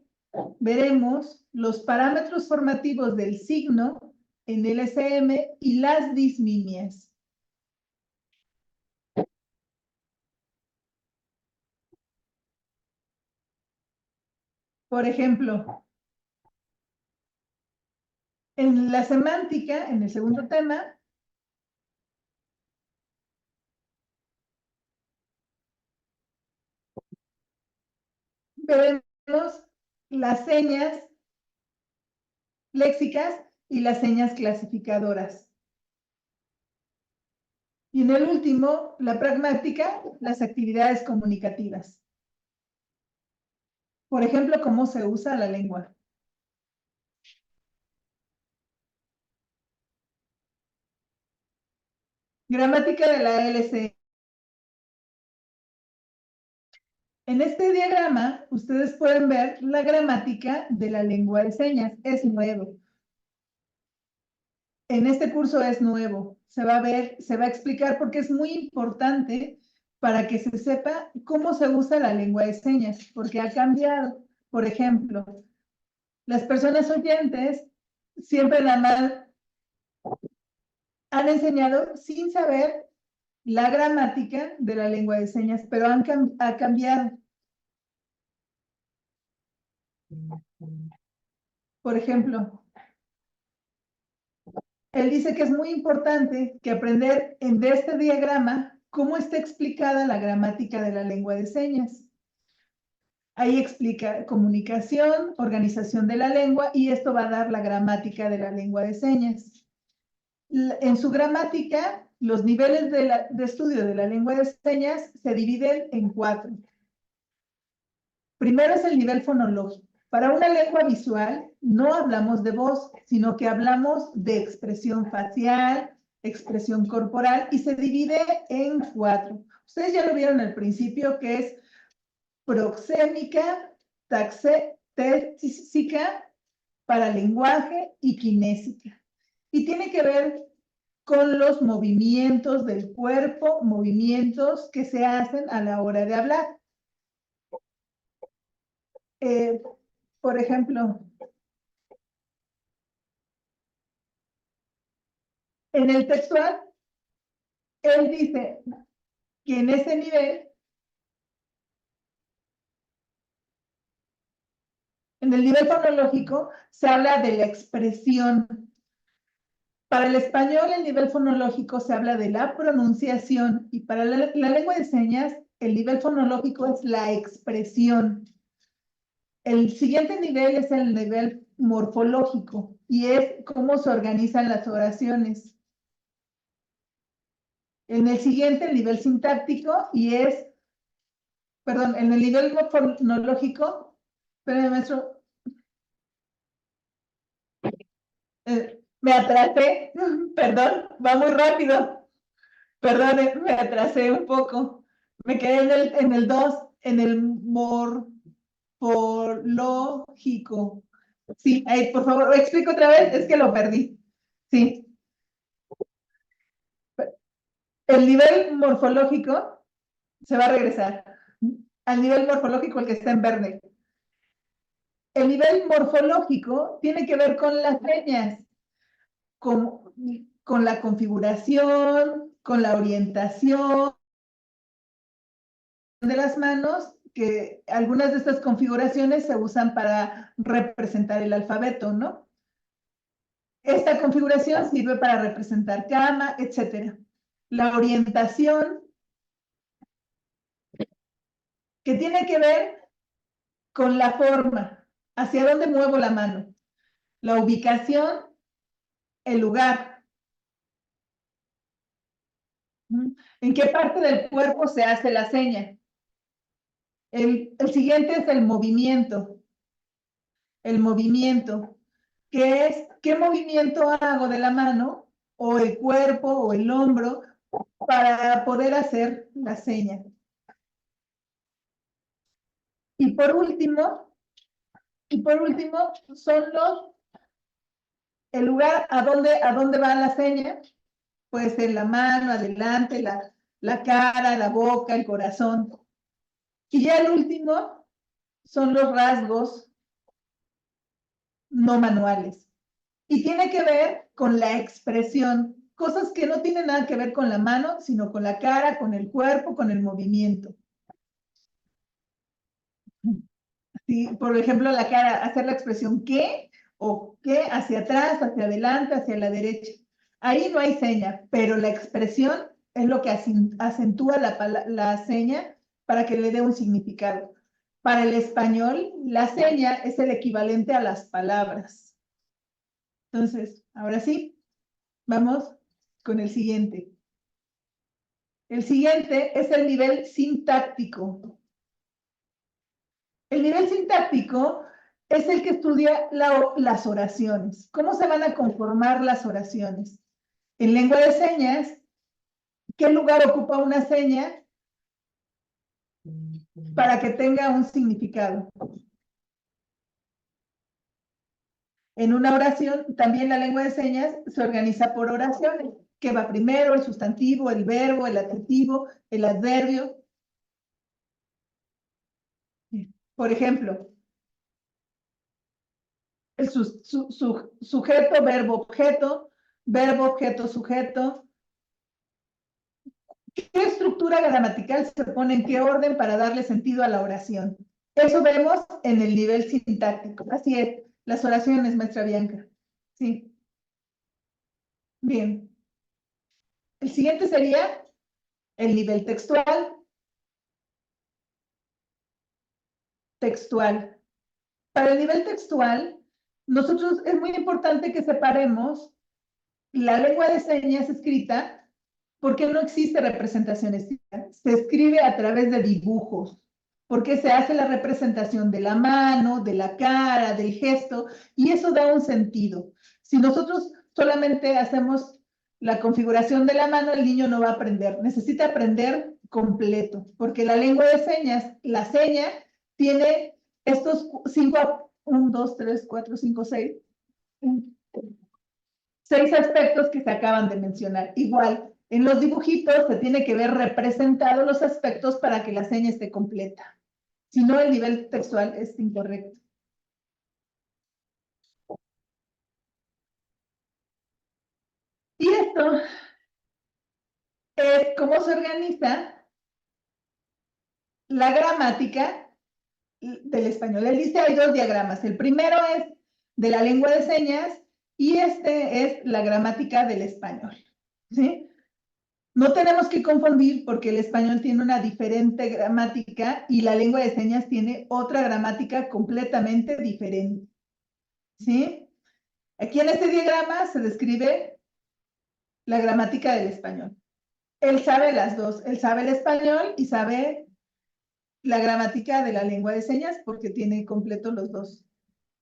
veremos los parámetros formativos del signo en LSM y las disminias. Por ejemplo, en la semántica, en el segundo tema, veremos las señas léxicas y las señas clasificadoras. Y en el último, la pragmática, las actividades comunicativas. Por ejemplo, cómo se usa la lengua. Gramática de la LC. En este diagrama, ustedes pueden ver la gramática de la lengua de señas. Es nuevo. En este curso es nuevo. Se va a ver, se va a explicar porque es muy importante para que se sepa cómo se usa la lengua de señas, porque ha cambiado. Por ejemplo, las personas oyentes siempre nada más han enseñado sin saber la gramática de la lengua de señas, pero ha cambiado. Por ejemplo, él dice que es muy importante que aprender de este diagrama cómo está explicada la gramática de la lengua de señas. Ahí explica comunicación, organización de la lengua, y esto va a dar la gramática de la lengua de señas. En su gramática, los niveles de estudio de la lengua de señas se dividen en 4. Primero es el nivel fonológico. Para una lengua visual no hablamos de voz, sino que hablamos de expresión facial, expresión corporal, y se divide en 4. Ustedes ya lo vieron al principio, que es proxémica, taxésica, paralenguaje y kinésica. Y tiene que ver con los movimientos del cuerpo, movimientos que se hacen a la hora de hablar. Por ejemplo, en el textual, él dice que en ese nivel, en el nivel fonológico, se habla de la expresión. Para el español, el nivel fonológico se habla de la pronunciación, y para la lengua de señas, el nivel fonológico es la expresión. El siguiente nivel es el nivel morfológico, y es cómo se organizan las oraciones. En el siguiente, el nivel sintáctico, y es, perdón, en el nivel fonológico, espérame, maestro, me atrasé, perdón, va muy rápido, perdón, me atrasé un poco, me quedé en el 2, en el morfológico. Sí, ahí, por favor, explico otra vez, es que lo perdí. Sí. El nivel morfológico se va a regresar al nivel morfológico, el que está en verde. El nivel morfológico tiene que ver con las señas. con la configuración, con la orientación de las manos, que algunas de estas configuraciones se usan para representar el alfabeto, ¿no? Esta configuración sirve para representar cama, etc. La orientación, que tiene que ver con la forma, hacia dónde muevo la mano. La ubicación, el lugar. ¿En qué parte del cuerpo se hace la seña? El siguiente es el movimiento. El movimiento, que es qué movimiento hago de la mano o el cuerpo o el hombro para poder hacer la seña. Y por último son el lugar a dónde va la seña. Puede ser la mano, adelante, la cara, la boca, el corazón. Y ya el último son los rasgos no manuales. Y tiene que ver con la expresión, cosas que no tienen nada que ver con la mano, sino con la cara, con el cuerpo, con el movimiento. Sí, por ejemplo, la cara, hacer la expresión ¿qué? O ¿qué? Hacia atrás, hacia adelante, hacia la derecha. Ahí no hay seña, pero la expresión es lo que acentúa la seña para que le dé un significado. Para el español, la seña es el equivalente a las palabras. Entonces, ahora sí, vamos con el siguiente. El siguiente es el nivel sintáctico. El nivel sintáctico es el que estudia las oraciones. ¿Cómo se van a conformar las oraciones? En lengua de señas, ¿qué lugar ocupa una seña para que tenga un significado? En una oración, también la lengua de señas se organiza por oraciones. ¿Qué va primero? El sustantivo, el verbo, el adjetivo, el adverbio. Por ejemplo, el sujeto, verbo, objeto, sujeto. ¿Qué estructura gramatical se pone en qué orden para darle sentido a la oración? Eso vemos en el nivel sintáctico. Así es, las oraciones, maestra Bianca. Sí. Bien. El siguiente sería el nivel textual. Textual. Para el nivel textual, nosotros es muy importante que separemos la lengua de señas escrita porque no existe representación escrita. Se escribe a través de dibujos, porque se hace la representación de la mano, de la cara, del gesto, y eso da un sentido. Si nosotros solamente hacemos la configuración de la mano, el niño no va a aprender. Necesita aprender completo, porque la lengua de señas, la seña, tiene estos 5, 1, 2, 3, 4, 5, 6, 6 aspectos que se acaban de mencionar. Igual, en los dibujitos se tiene que ver representados los aspectos para que la seña esté completa. Si no, el nivel textual es incorrecto. Y esto es cómo se organiza la gramática del español. Él dice hay 2 diagramas. El primero es de la lengua de señas y este es la gramática del español. ¿Sí? No tenemos que confundir porque el español tiene una diferente gramática y la lengua de señas tiene otra gramática completamente diferente. ¿Sí? Aquí en este diagrama se describe la gramática del español. Él sabe las dos. Él sabe el español y sabe la gramática de la lengua de señas porque tiene completo los 2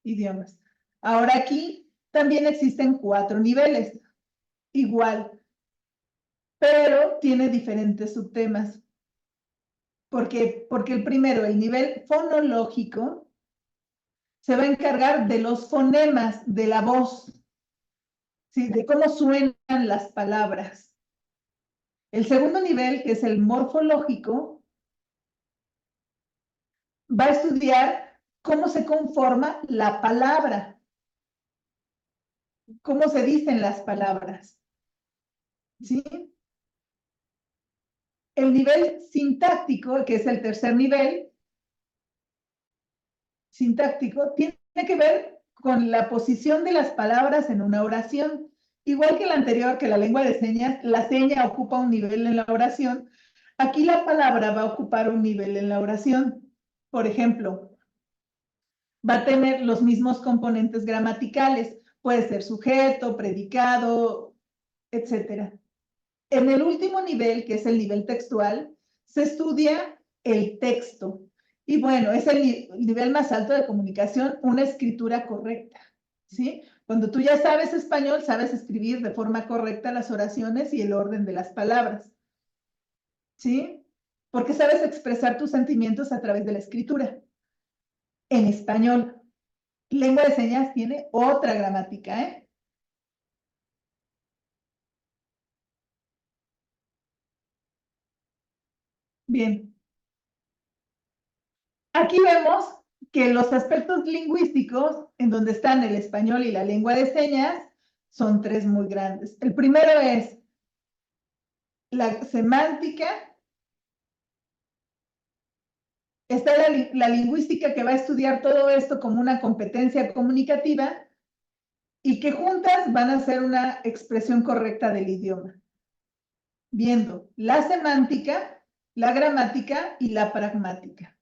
idiomas. Ahora aquí también existen 4 niveles. Igual, pero tiene diferentes subtemas. Porque el primero, el nivel fonológico, se va a encargar de los fonemas de la voz, ¿sí? De cómo suenan las palabras. El segundo nivel, que es el morfológico, va a estudiar cómo se conforma la palabra. cómo se dicen las palabras. ¿Sí? El nivel sintáctico, que es el tercer nivel, sintáctico, tiene que ver con la posición de las palabras en una oración. Igual que el anterior, que la lengua de señas, la seña ocupa un nivel en la oración. Aquí la palabra va a ocupar un nivel en la oración. Por ejemplo, va a tener los mismos componentes gramaticales. Puede ser sujeto, predicado, etc. En el último nivel, que es el nivel textual, se estudia el texto. Y bueno, es el nivel más alto de comunicación, una escritura correcta, ¿sí? Cuando tú ya sabes español, sabes escribir de forma correcta las oraciones y el orden de las palabras, ¿sí? Porque sabes expresar tus sentimientos a través de la escritura. En español, lengua de señas tiene otra gramática, ¿eh? Bien. Aquí vemos que los aspectos lingüísticos, en donde están el español y la lengua de señas, son tres muy grandes. El primero es la semántica. Está la lingüística, que va a estudiar todo esto como una competencia comunicativa y que juntas van a hacer una expresión correcta del idioma. Viendo la semántica, la gramática y la pragmática.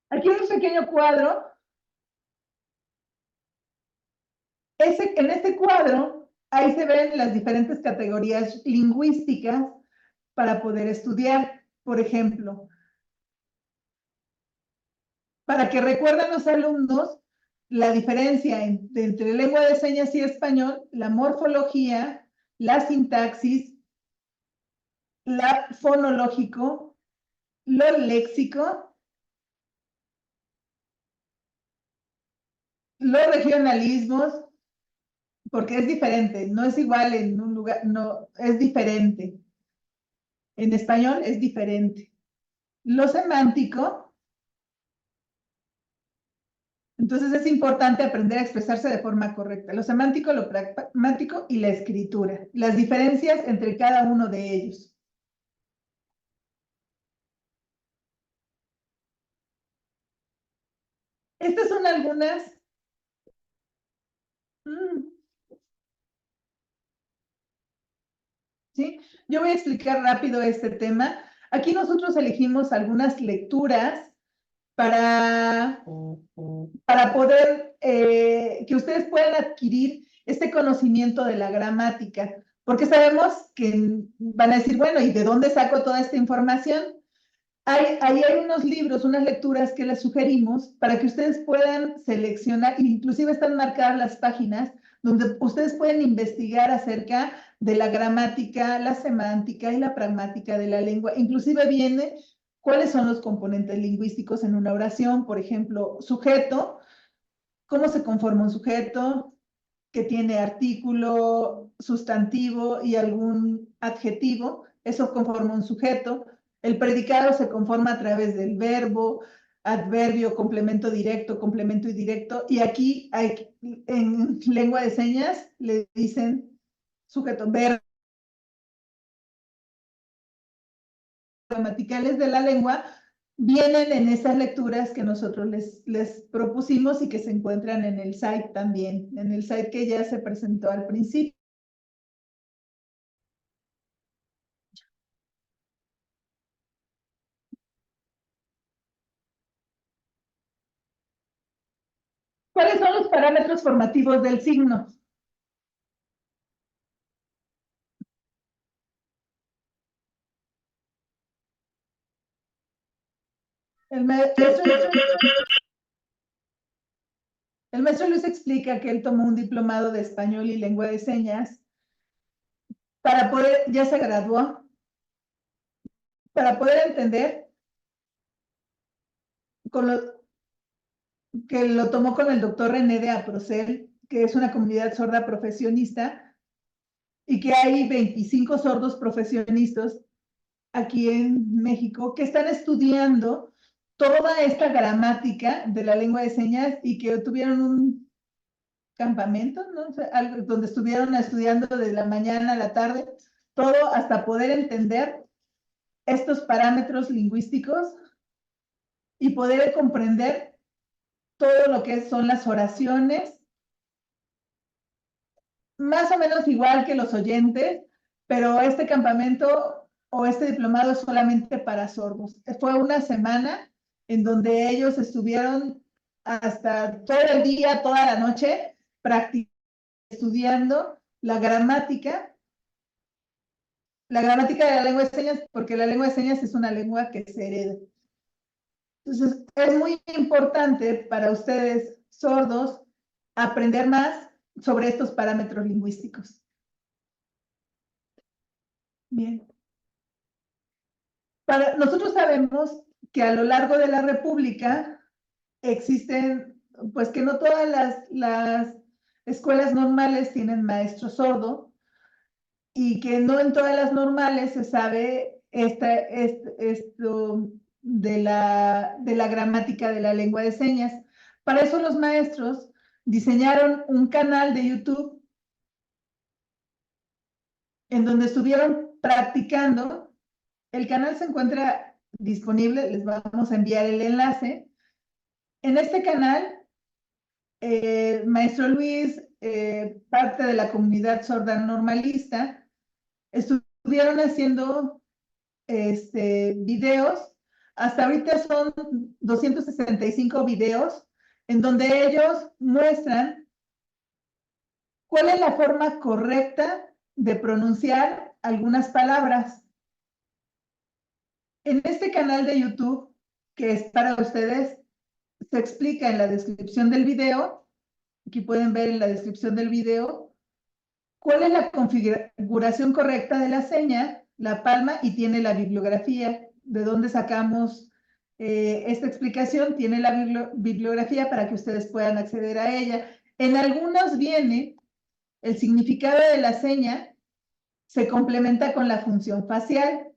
Aquí hay un pequeño cuadro. En este cuadro, ahí se ven las diferentes categorías lingüísticas para poder estudiar. Por ejemplo, para que recuerden los alumnos la diferencia entre lengua de señas y español, la morfología, la sintaxis, la fonológico, lo léxico, los regionalismos, porque es diferente, no es igual en un lugar, no, es diferente. En español es diferente. Lo semántico, entonces es importante aprender a expresarse de forma correcta. Lo semántico, lo pragmático y la escritura. Las diferencias entre cada uno de ellos. Estas son algunas. ¿Sí? Yo voy a explicar rápido este tema. Aquí nosotros elegimos algunas lecturas para poder que ustedes puedan adquirir este conocimiento de la gramática, porque sabemos que van a decir, bueno, ¿y de dónde saco toda esta información? Ahí hay unos libros, unas lecturas que les sugerimos para que ustedes puedan seleccionar, inclusive están marcadas las páginas donde ustedes pueden investigar acerca de la gramática, la semántica y la pragmática de la lengua. Inclusive viene cuáles son los componentes lingüísticos en una oración, por ejemplo, sujeto, cómo se conforma un sujeto, que tiene artículo, sustantivo y algún adjetivo, eso conforma un sujeto. El predicado se conforma a través del verbo, adverbio, complemento directo, complemento indirecto, y aquí hay, en lengua de señas le dicen sujeto, verbo, gramaticales de la lengua, vienen en esas lecturas que nosotros les propusimos y que se encuentran en el site también, en el site que ya se presentó al principio. ¿Cuáles son los parámetros formativos del signo? El maestro Luis explica que él tomó un diplomado de español y lengua de señas para poder, ya se graduó, para poder entender que lo tomó con el doctor René de Aprocel, que es una comunidad sorda profesionista, y que hay 25 sordos profesionistas aquí en México que están estudiando toda esta gramática de la lengua de señas y que tuvieron un campamento, ¿no? O sea, donde estuvieron estudiando desde la mañana a la tarde, todo hasta poder entender estos parámetros lingüísticos y poder comprender todo lo que son las oraciones, más o menos igual que los oyentes, pero este campamento o este diplomado es solamente para sordos. Fue una semana en donde ellos estuvieron hasta todo el día, toda la noche, estudiando la gramática de la lengua de señas, porque la lengua de señas es una lengua que se hereda. Entonces, es muy importante para ustedes sordos aprender más sobre estos parámetros lingüísticos. Bien. Nosotros sabemos que a lo largo de la República existen, pues que no todas las escuelas normales tienen maestro sordo y que no en todas las normales se sabe esto de la gramática de la lengua de señas. Para eso los maestros diseñaron un canal de YouTube en donde estuvieron practicando. El canal se encuentra disponible, les vamos a enviar el enlace. En este canal, maestro Luis, parte de la comunidad sorda normalista, estuvieron haciendo videos. Hasta ahorita son 265 videos en donde ellos muestran cuál es la forma correcta de pronunciar algunas palabras. En este canal de YouTube, que es para ustedes, se explica en la descripción del video, aquí pueden ver en la descripción del video, cuál es la configuración correcta de la seña, la palma, y tiene la bibliografía. ¿De dónde sacamos esta explicación? Tiene la bibliografía para que ustedes puedan acceder a ella. En algunos viene el significado de la seña, se complementa con la función facial,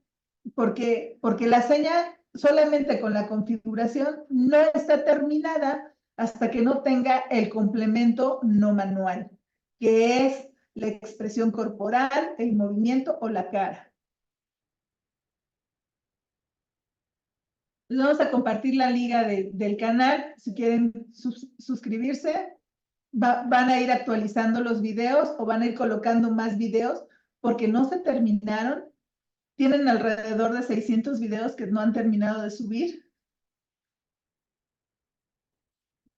porque la seña solamente con la configuración no está terminada hasta que no tenga el complemento no manual, que es la expresión corporal, el movimiento o la cara. Les vamos a compartir la liga del canal. Si quieren suscribirse, van a ir actualizando los videos o van a ir colocando más videos porque no se terminaron. Tienen alrededor de 600 videos que no han terminado de subir,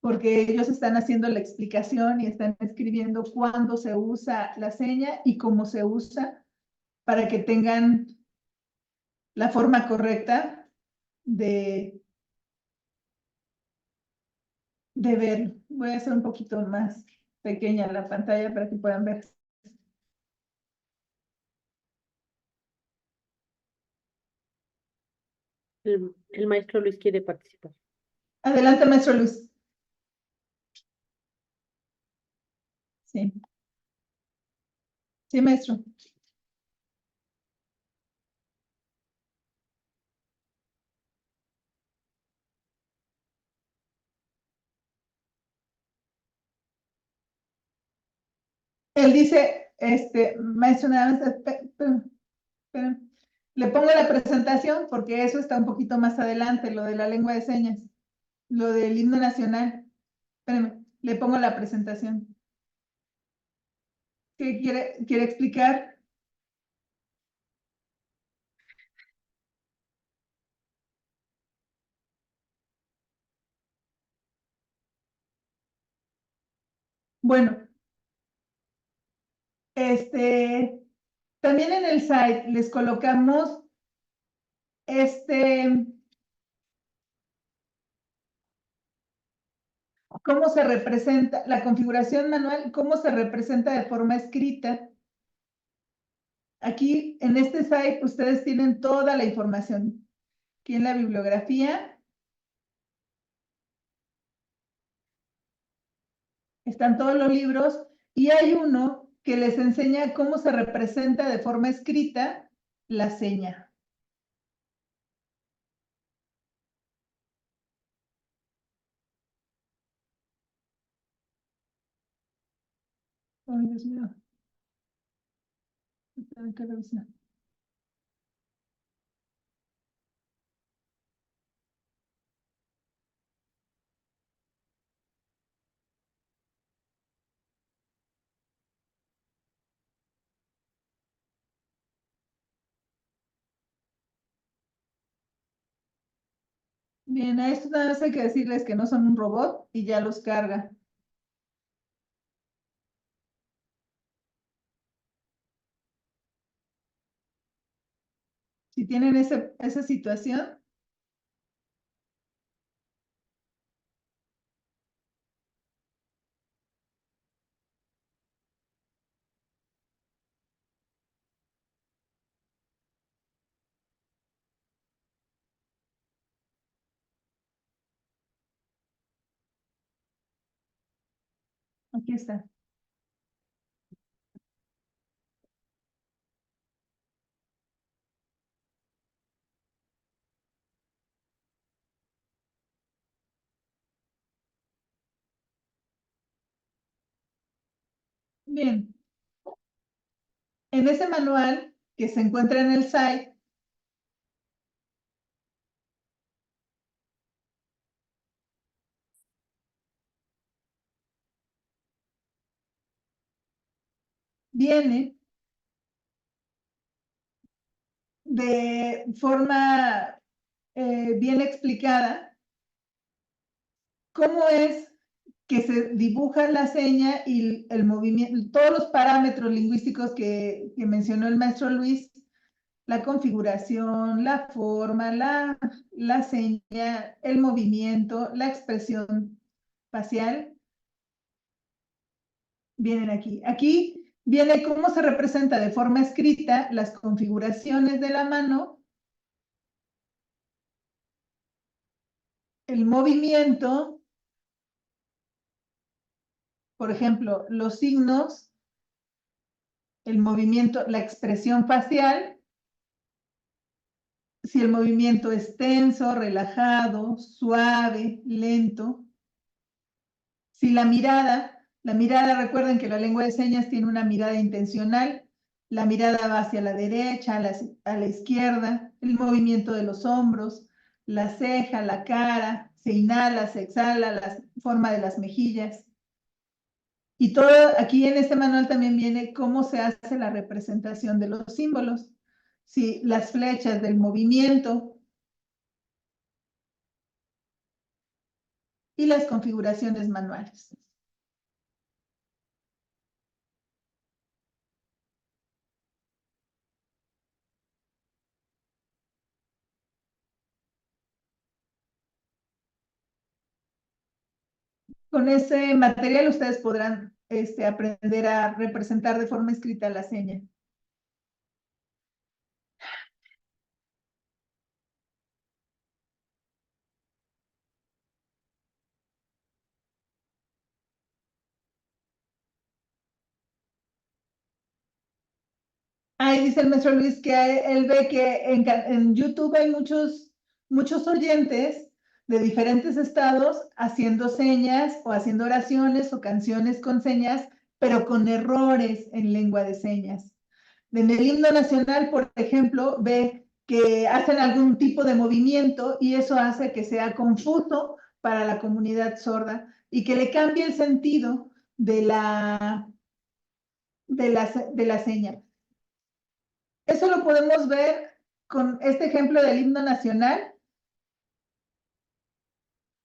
porque ellos están haciendo la explicación y están escribiendo cuándo se usa la seña y cómo se usa para que tengan la forma correcta de verlo. Voy a hacer un poquito más pequeña la pantalla para que puedan ver. El maestro Luis quiere participar. Adelante, maestro Luis. Sí. Sí, maestro. Él dice, maestro, nada más, espera. Le pongo la presentación porque eso está un poquito más adelante, lo de la lengua de señas, lo del himno nacional. Espérame, le pongo la presentación. ¿Qué quiere explicar? Bueno, también en el site les colocamos cómo se representa la configuración manual, cómo se representa de forma escrita. Aquí en este site ustedes tienen toda la información. Aquí en la bibliografía están todos los libros y hay uno que les enseña cómo se representa de forma escrita la seña. Ay, Dios mío. Tengo que revisar. Bien, a esto nada más hay que decirles que no son un robot y ya los carga. Si tienen esa situación, aquí está. Bien, en ese manual que se encuentra en el site, viene de forma bien explicada cómo es que se dibuja la seña y el movimiento, todos los parámetros lingüísticos que mencionó el maestro Luis, la configuración, la forma, la seña, el movimiento, la expresión facial, vienen aquí. Aquí viene cómo se representa de forma escrita las configuraciones de la mano, el movimiento, por ejemplo, los signos, el movimiento, la expresión facial, si el movimiento es tenso, relajado, suave, lento. Si la mirada, recuerden que la lengua de señas tiene una mirada intencional, la mirada va hacia la derecha, a la izquierda, el movimiento de los hombros, la ceja, la cara, se inhala, se exhala, la forma de las mejillas. Y todo aquí en este manual también viene cómo se hace la representación de los símbolos. Si las flechas del movimiento y las configuraciones manuales. Con ese material ustedes podrán aprender a representar de forma escrita la seña. Ahí dice el maestro Luis que él ve que en YouTube hay muchos oyentes de diferentes estados haciendo señas o haciendo oraciones o canciones con señas, pero con errores en lengua de señas. En el himno nacional, por ejemplo, ve que hacen algún tipo de movimiento y eso hace que sea confuso para la comunidad sorda y que le cambie el sentido de la seña. Eso lo podemos ver con este ejemplo del himno nacional,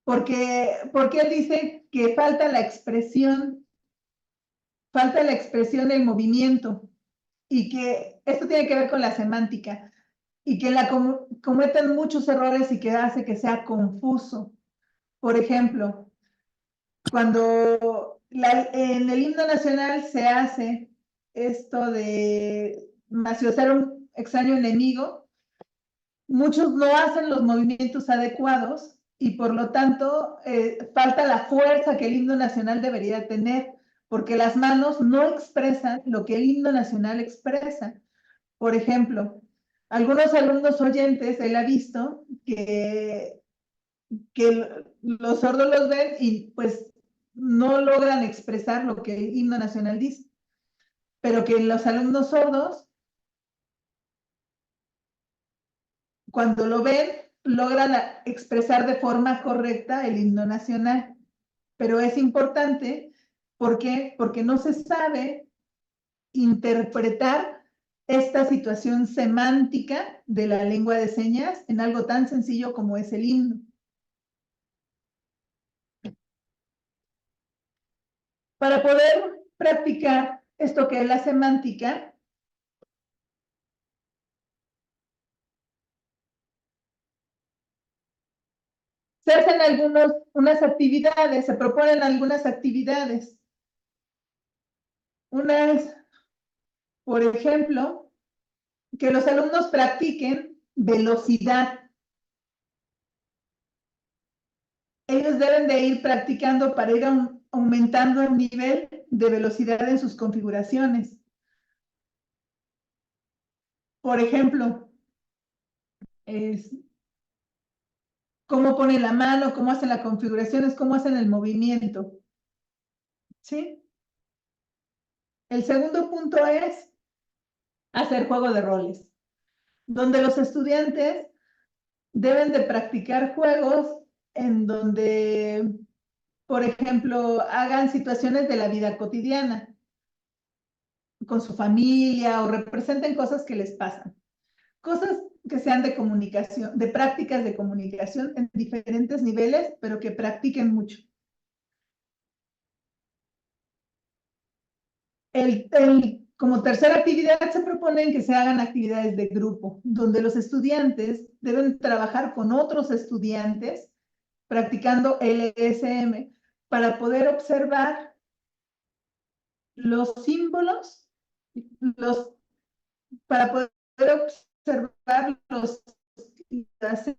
porque él dice que falta la expresión del movimiento, y que esto tiene que ver con la semántica, y que cometen muchos errores y que hace que sea confuso. Por ejemplo, cuando en el himno nacional se hace esto de maciosar un extraño enemigo, muchos no hacen los movimientos adecuados y por lo tanto falta la fuerza que el himno nacional debería tener, porque las manos no expresan lo que el himno nacional expresa. Por ejemplo, algunos alumnos oyentes, él ha visto que los sordos los ven y pues no logran expresar lo que el himno nacional dice. pero que los alumnos sordos, cuando lo ven, logran expresar de forma correcta el himno nacional. Pero es importante, ¿por qué? Porque no se sabe interpretar esta situación semántica de la lengua de señas en algo tan sencillo como es el himno. Para poder practicar esto que es la semántica, se hacen unas actividades, se proponen algunas actividades. Una es, por ejemplo, que los alumnos practiquen velocidad. Ellos deben de ir practicando para ir aumentando el nivel de velocidad en sus configuraciones. Por ejemplo, cómo ponen la mano, cómo hacen las configuraciones, cómo hacen el movimiento. ¿Sí? El segundo punto es hacer juego de roles, donde los estudiantes deben de practicar juegos en donde, por ejemplo, hagan situaciones de la vida cotidiana con su familia o representen cosas que les pasan. Cosas que sean de comunicación, de prácticas de comunicación en diferentes niveles, pero que practiquen mucho. Como tercera actividad se proponen que se hagan actividades de grupo, donde los estudiantes deben trabajar con otros estudiantes practicando LSM para poder observar los símbolos, para poder observar las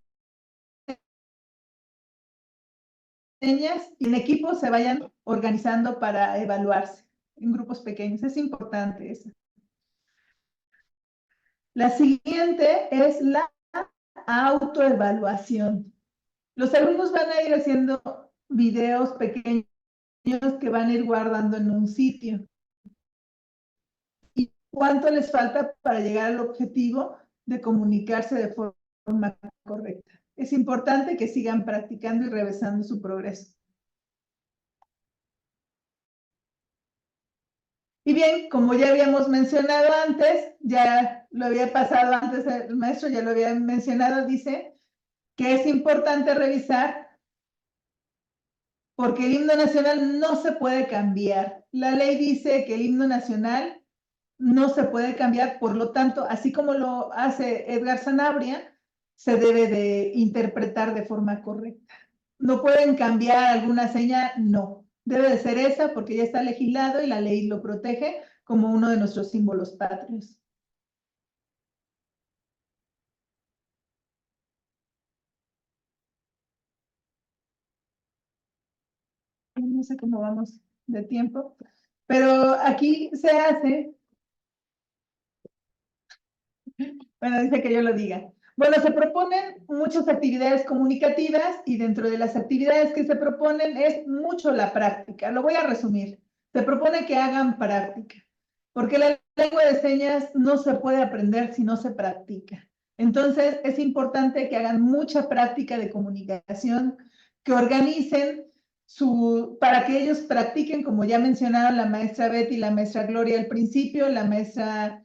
señas y en equipo se vayan organizando para evaluarse en grupos pequeños. Es importante eso. La siguiente es la autoevaluación. Los alumnos van a ir haciendo videos pequeños que van a ir guardando en un sitio. ¿Y cuánto les falta para llegar al objetivo de comunicarse de forma correcta? Es importante que sigan practicando y revisando su progreso. Y bien, como ya habíamos mencionado antes, ya lo había pasado antes, el maestro ya lo había mencionado, dice que es importante revisar porque el himno nacional no se puede cambiar. La ley dice que el himno nacional no se puede cambiar, por lo tanto, así como lo hace Edgar Sanabria, se debe de interpretar de forma correcta. ¿No pueden cambiar alguna seña? No. Debe de ser esa porque ya está legislado y la ley lo protege como uno de nuestros símbolos patrios. No sé cómo vamos de tiempo, pero aquí se hace. Bueno, dice que yo lo diga. Bueno, se proponen muchas actividades comunicativas y dentro de las actividades que se proponen es mucho la práctica. Lo voy a resumir. Se propone que hagan práctica, porque la lengua de señas no se puede aprender si no se practica. Entonces, es importante que hagan mucha práctica de comunicación, que organicen para que ellos practiquen, como ya mencionaron la maestra Betty y la maestra Gloria al principio, la maestra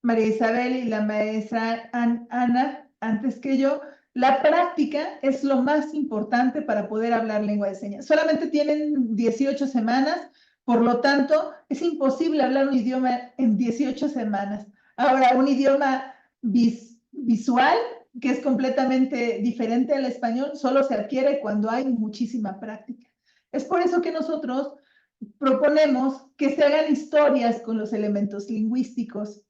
María Isabel y la maestra Ana, antes que yo, la práctica es lo más importante para poder hablar lengua de señas. Solamente tienen 18 semanas, por lo tanto, es imposible hablar un idioma en 18 semanas. Ahora, un idioma visual, que es completamente diferente al español, solo se adquiere cuando hay muchísima práctica. Es por eso que nosotros proponemos que se hagan historias con los elementos lingüísticos,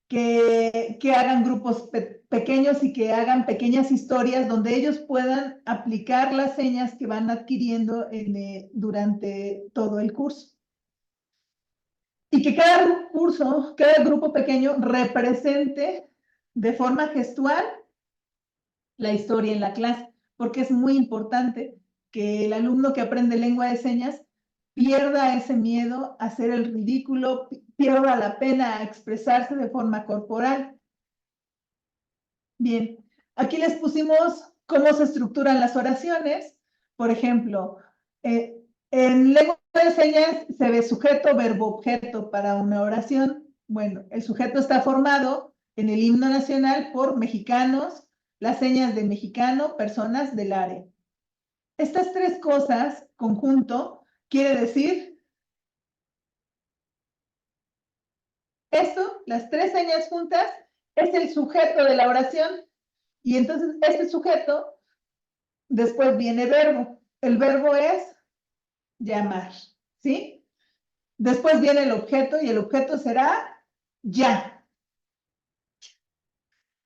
que hagan grupos pequeños y que hagan pequeñas historias donde ellos puedan aplicar las señas que van adquiriendo durante todo el curso. Y que cada curso, cada grupo pequeño represente de forma gestual la historia en la clase, porque es muy importante que el alumno que aprende lengua de señas pierda ese miedo a hacer el ridículo, pierda la pena expresarse de forma corporal. Bien, aquí les pusimos cómo se estructuran las oraciones. Por ejemplo, en lengua de señas se ve sujeto, verbo, objeto para una oración. Bueno, el sujeto está formado en el himno nacional por mexicanos, las señas de mexicano, personas del área. Estas tres cosas, conjunto, quiere decir esto, las tres señas juntas, es el sujeto de la oración. Y entonces este sujeto, después viene verbo. El verbo es llamar, ¿sí? Después viene el objeto y el objeto será ya.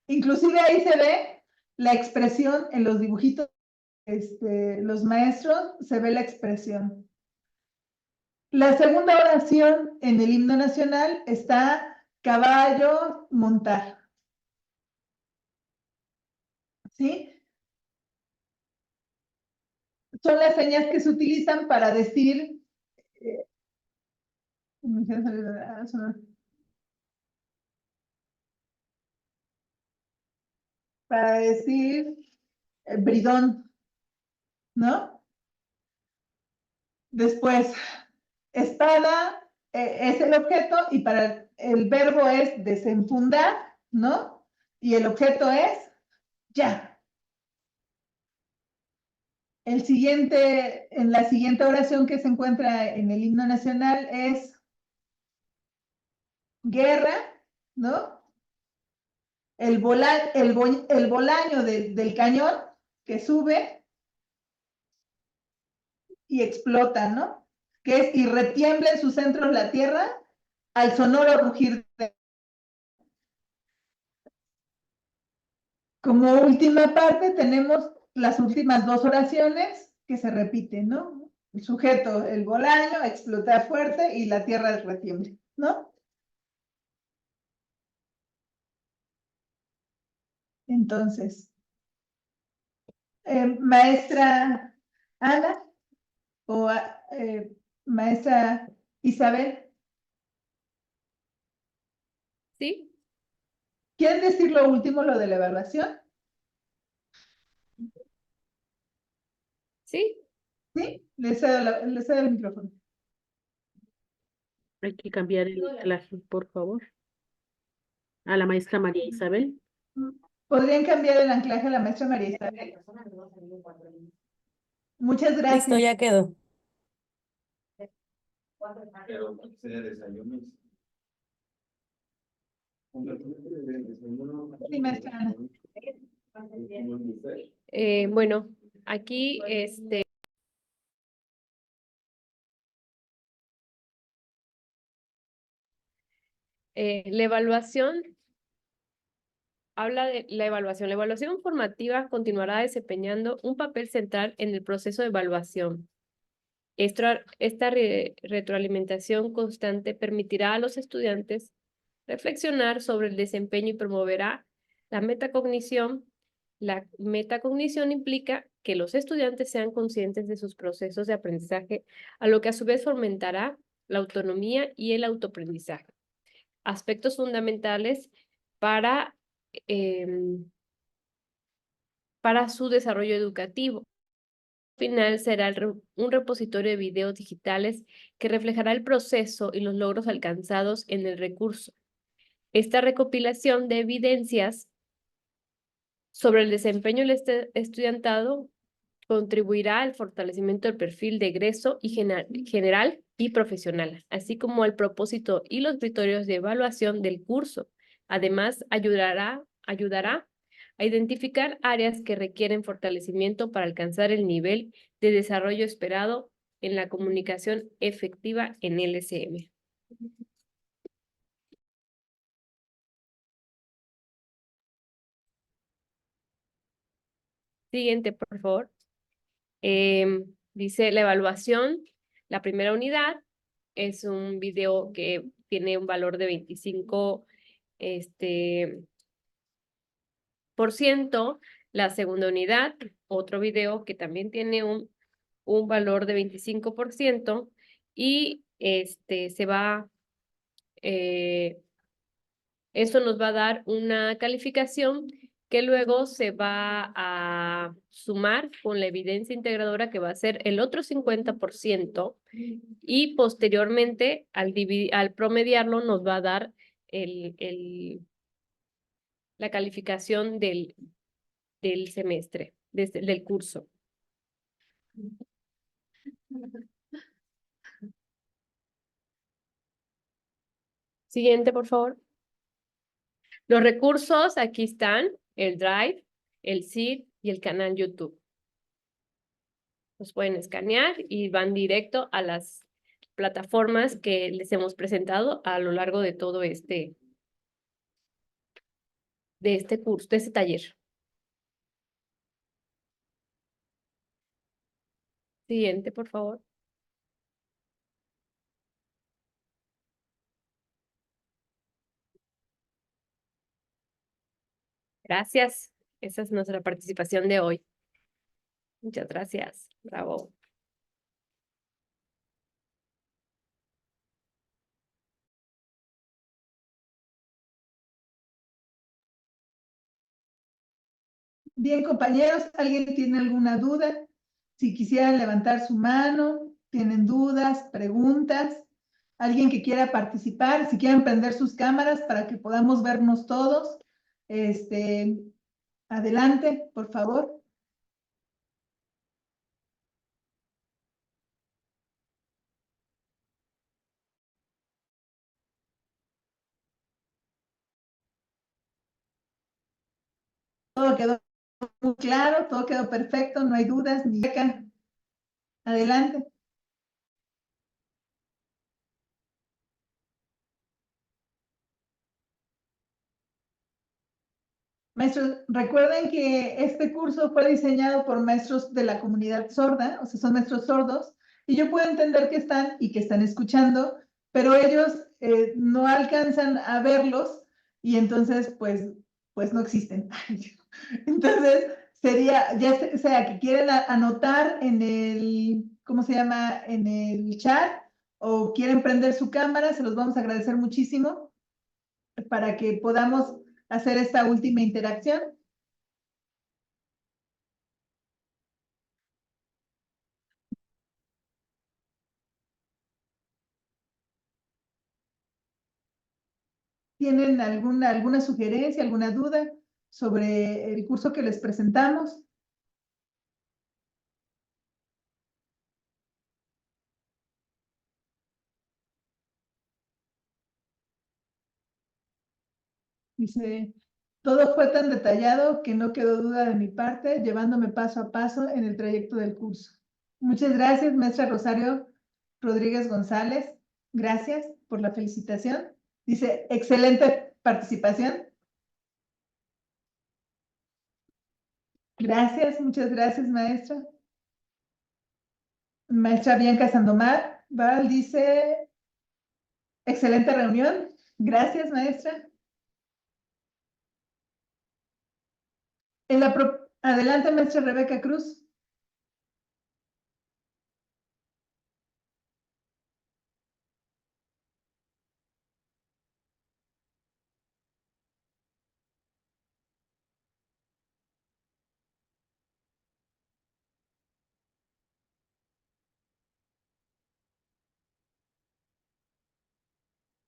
Inclusive ahí se ve la expresión en los dibujitos, los maestros, se ve la expresión. La segunda oración en el himno nacional está caballo, montar. ¿Sí? Son las señas que se utilizan para decir bridón, ¿no? Después, espada es el objeto y para el verbo es desenfundar, ¿no? Y el objeto es ya. En la siguiente oración que se encuentra en el himno nacional es guerra, ¿no? El bolaño del cañón que sube y explota, ¿no? Que es y retiembla en sus centros la tierra al sonoro rugir. Como última parte tenemos las últimas dos oraciones que se repiten, ¿no? El sujeto, el bolaño, explota fuerte y la tierra retiembla, ¿no? Entonces, maestra Ana o maestra Isabel, ¿Sí? ¿quieren decir lo último, lo de la evaluación? ¿Sí? ¿Sí? Les cedo el micrófono. Hay que cambiar el anclaje, por favor. A la maestra María Isabel. ¿Podrían cambiar el anclaje a la maestra María Isabel? Muchas Listo, gracias. ya quedó. Pero se desayuno. Sí, maestra Ana. Bueno, aquí la evaluación habla de la evaluación. La evaluación formativa continuará desempeñando un papel central en el proceso de evaluación. Esta retroalimentación constante permitirá a los estudiantes reflexionar sobre el desempeño y promoverá la metacognición. La metacognición implica que los estudiantes sean conscientes de sus procesos de aprendizaje, a lo que a su vez fomentará la autonomía y el autoaprendizaje. Aspectos fundamentales para su desarrollo educativo. Al final será un repositorio de videos digitales que reflejará el proceso y los logros alcanzados en el recurso. Esta recopilación de evidencias sobre el desempeño del estudiantado contribuirá al fortalecimiento del perfil de egreso y general y profesional, así como al propósito y los criterios de evaluación del curso. Además, ayudará a identificar áreas que requieren fortalecimiento para alcanzar el nivel de desarrollo esperado en la comunicación efectiva en LSM. Siguiente, por favor. Dice la evaluación, la primera unidad es un video que tiene un valor de 25%, la segunda unidad, otro video que también tiene un valor de 25% y se va Eso nos va a dar una calificación que luego se va a sumar con la evidencia integradora, que va a ser el otro 50%, y posteriormente, al promediarlo, nos va a dar la calificación del semestre, del curso. Siguiente, por favor. Los recursos aquí están, el Drive, el SID y el canal YouTube. Los pueden escanear y van directo a las plataformas que les hemos presentado a lo largo de todo este curso, de este taller. Siguiente, por favor. Gracias. Esa es nuestra participación de hoy. Muchas gracias. Bravo. Bien, compañeros, ¿alguien tiene alguna duda? Si quisieran levantar su mano, tienen dudas, preguntas, alguien que quiera participar, si quieren prender sus cámaras para que podamos vernos todos, adelante, por favor. Todo quedó muy claro, todo quedó perfecto, no hay dudas ni acá. Adelante. Maestros, recuerden que este curso fue diseñado por maestros de la comunidad sorda, o sea, son maestros sordos, y yo puedo entender que están y que están escuchando, pero ellos no alcanzan a verlos y entonces, pues no existen. Entonces, sería, ya sea que quieren anotar en el, ¿cómo se llama? En el chat, o quieren prender su cámara, se los vamos a agradecer muchísimo para que podamos hacer esta última interacción. ¿Tienen alguna sugerencia, alguna duda sobre el curso que les presentamos? Dice, todo fue tan detallado que no quedó duda de mi parte, llevándome paso a paso en el trayecto del curso. Muchas gracias, maestra Rosario Rodríguez González. Gracias por la felicitación. Dice, excelente participación. Gracias, muchas gracias, maestra. Maestra Bianca Sandomar Val dice, excelente reunión. Gracias, maestra. Adelante, maestra Rebeca Cruz.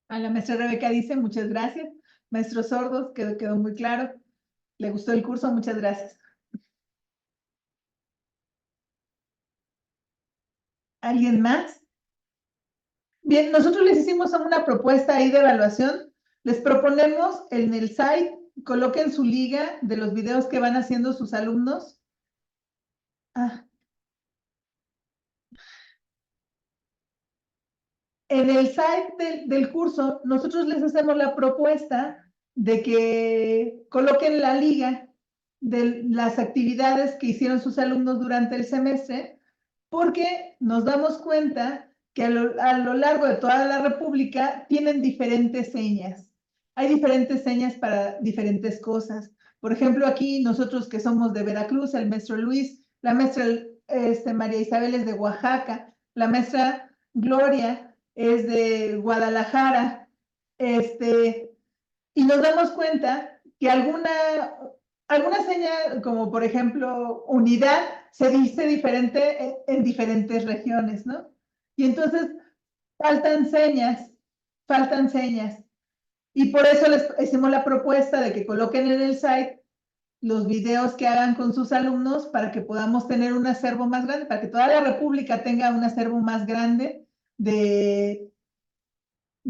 A la maestra Rebeca dice, muchas gracias. Maestros sordos, quedó muy claro. ¿Le gustó el curso? Muchas gracias. ¿Alguien más? Bien, nosotros les hicimos una propuesta ahí de evaluación. Les proponemos en el site, coloquen su liga de los videos que van haciendo sus alumnos. En el site del curso, nosotros les hacemos la propuesta de que coloquen la liga de las actividades que hicieron sus alumnos durante el semestre, porque nos damos cuenta que a lo largo de toda la República tienen diferentes señas. Hay diferentes señas para diferentes cosas. Por ejemplo, aquí nosotros que somos de Veracruz, el maestro Luis, la maestra María Isabel es de Oaxaca, la maestra Gloria es de Guadalajara, y nos damos cuenta que alguna seña, como por ejemplo unidad, se dice diferente en diferentes regiones, ¿no? Y entonces faltan señas. Y por eso les hicimos la propuesta de que coloquen en el site los videos que hagan con sus alumnos para que podamos tener un acervo más grande, para que toda la República tenga un acervo más grande de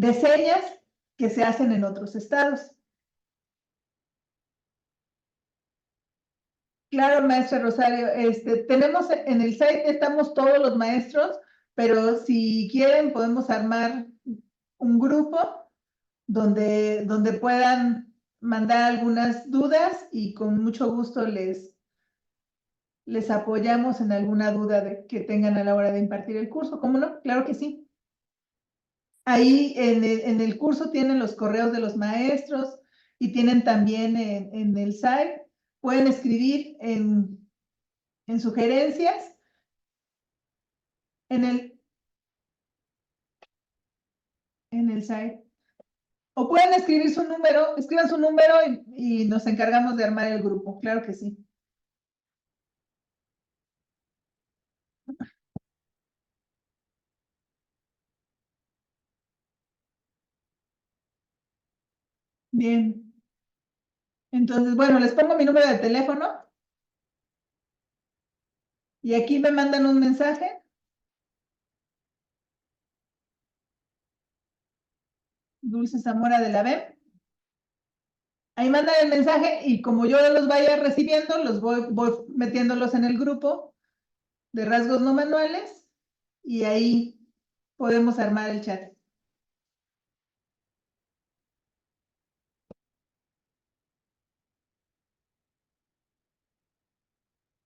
señas que se hacen en otros estados. Claro, maestra Rosario, tenemos en el site, estamos todos los maestros, pero si quieren podemos armar un grupo donde puedan mandar algunas dudas y con mucho gusto les apoyamos en alguna duda que tengan a la hora de impartir el curso. ¿Cómo no? Claro que sí. Ahí en el curso tienen los correos de los maestros y tienen también en el site, pueden escribir en sugerencias en el site. O pueden escribir su número, escriban su número y nos encargamos de armar el grupo. Claro que sí. Bien. Entonces, bueno, les pongo mi número de teléfono. Y aquí me mandan un mensaje. Dulce Zamora de la BEM. Ahí mandan el mensaje y como yo los vaya recibiendo, los voy metiéndolos en el grupo de rasgos no manuales y ahí podemos armar el chat.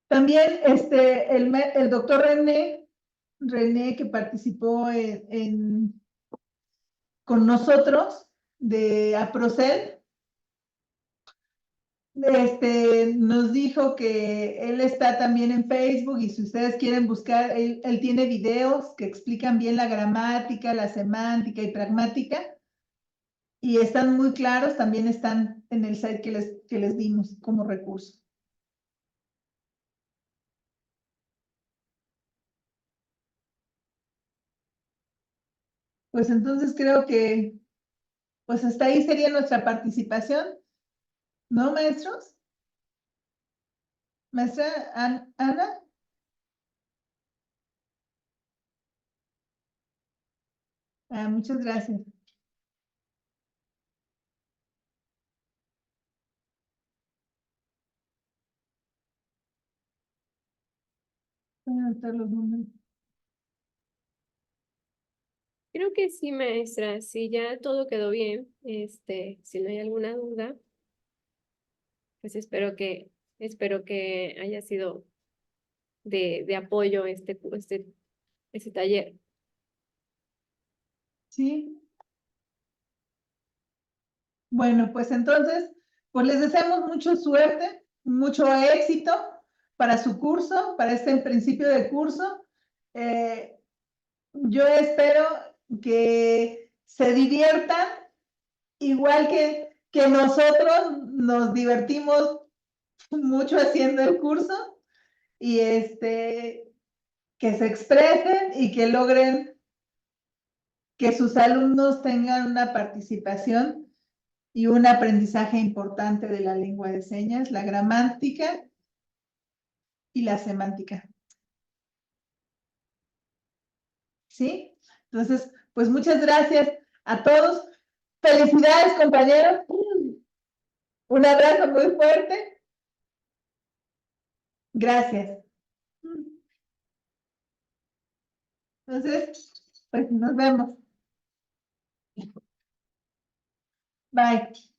También el doctor René que participó con nosotros de APROCEL, nos dijo que él está también en Facebook y si ustedes quieren buscar, él tiene videos que explican bien la gramática, la semántica y pragmática y están muy claros, también están en el site que les dimos como recurso. Pues entonces creo que pues hasta ahí sería nuestra participación, ¿no, maestros? Maestra Ana. Muchas gracias. Voy a anotar los números. Creo que sí, maestra, si ya todo quedó bien, si no hay alguna duda, pues espero que haya sido de apoyo este taller. Sí. Bueno, pues entonces, pues les deseamos mucha suerte, mucho éxito para su curso, para este principio de curso. Yo espero que se diviertan igual que nosotros nos divertimos mucho haciendo el curso y que se expresen y que logren que sus alumnos tengan una participación y un aprendizaje importante de la lengua de señas, la gramática y la semántica. ¿Sí? Entonces, pues muchas gracias a todos. Felicidades, compañeros. Un abrazo muy fuerte. Gracias. Entonces, pues nos vemos. Bye.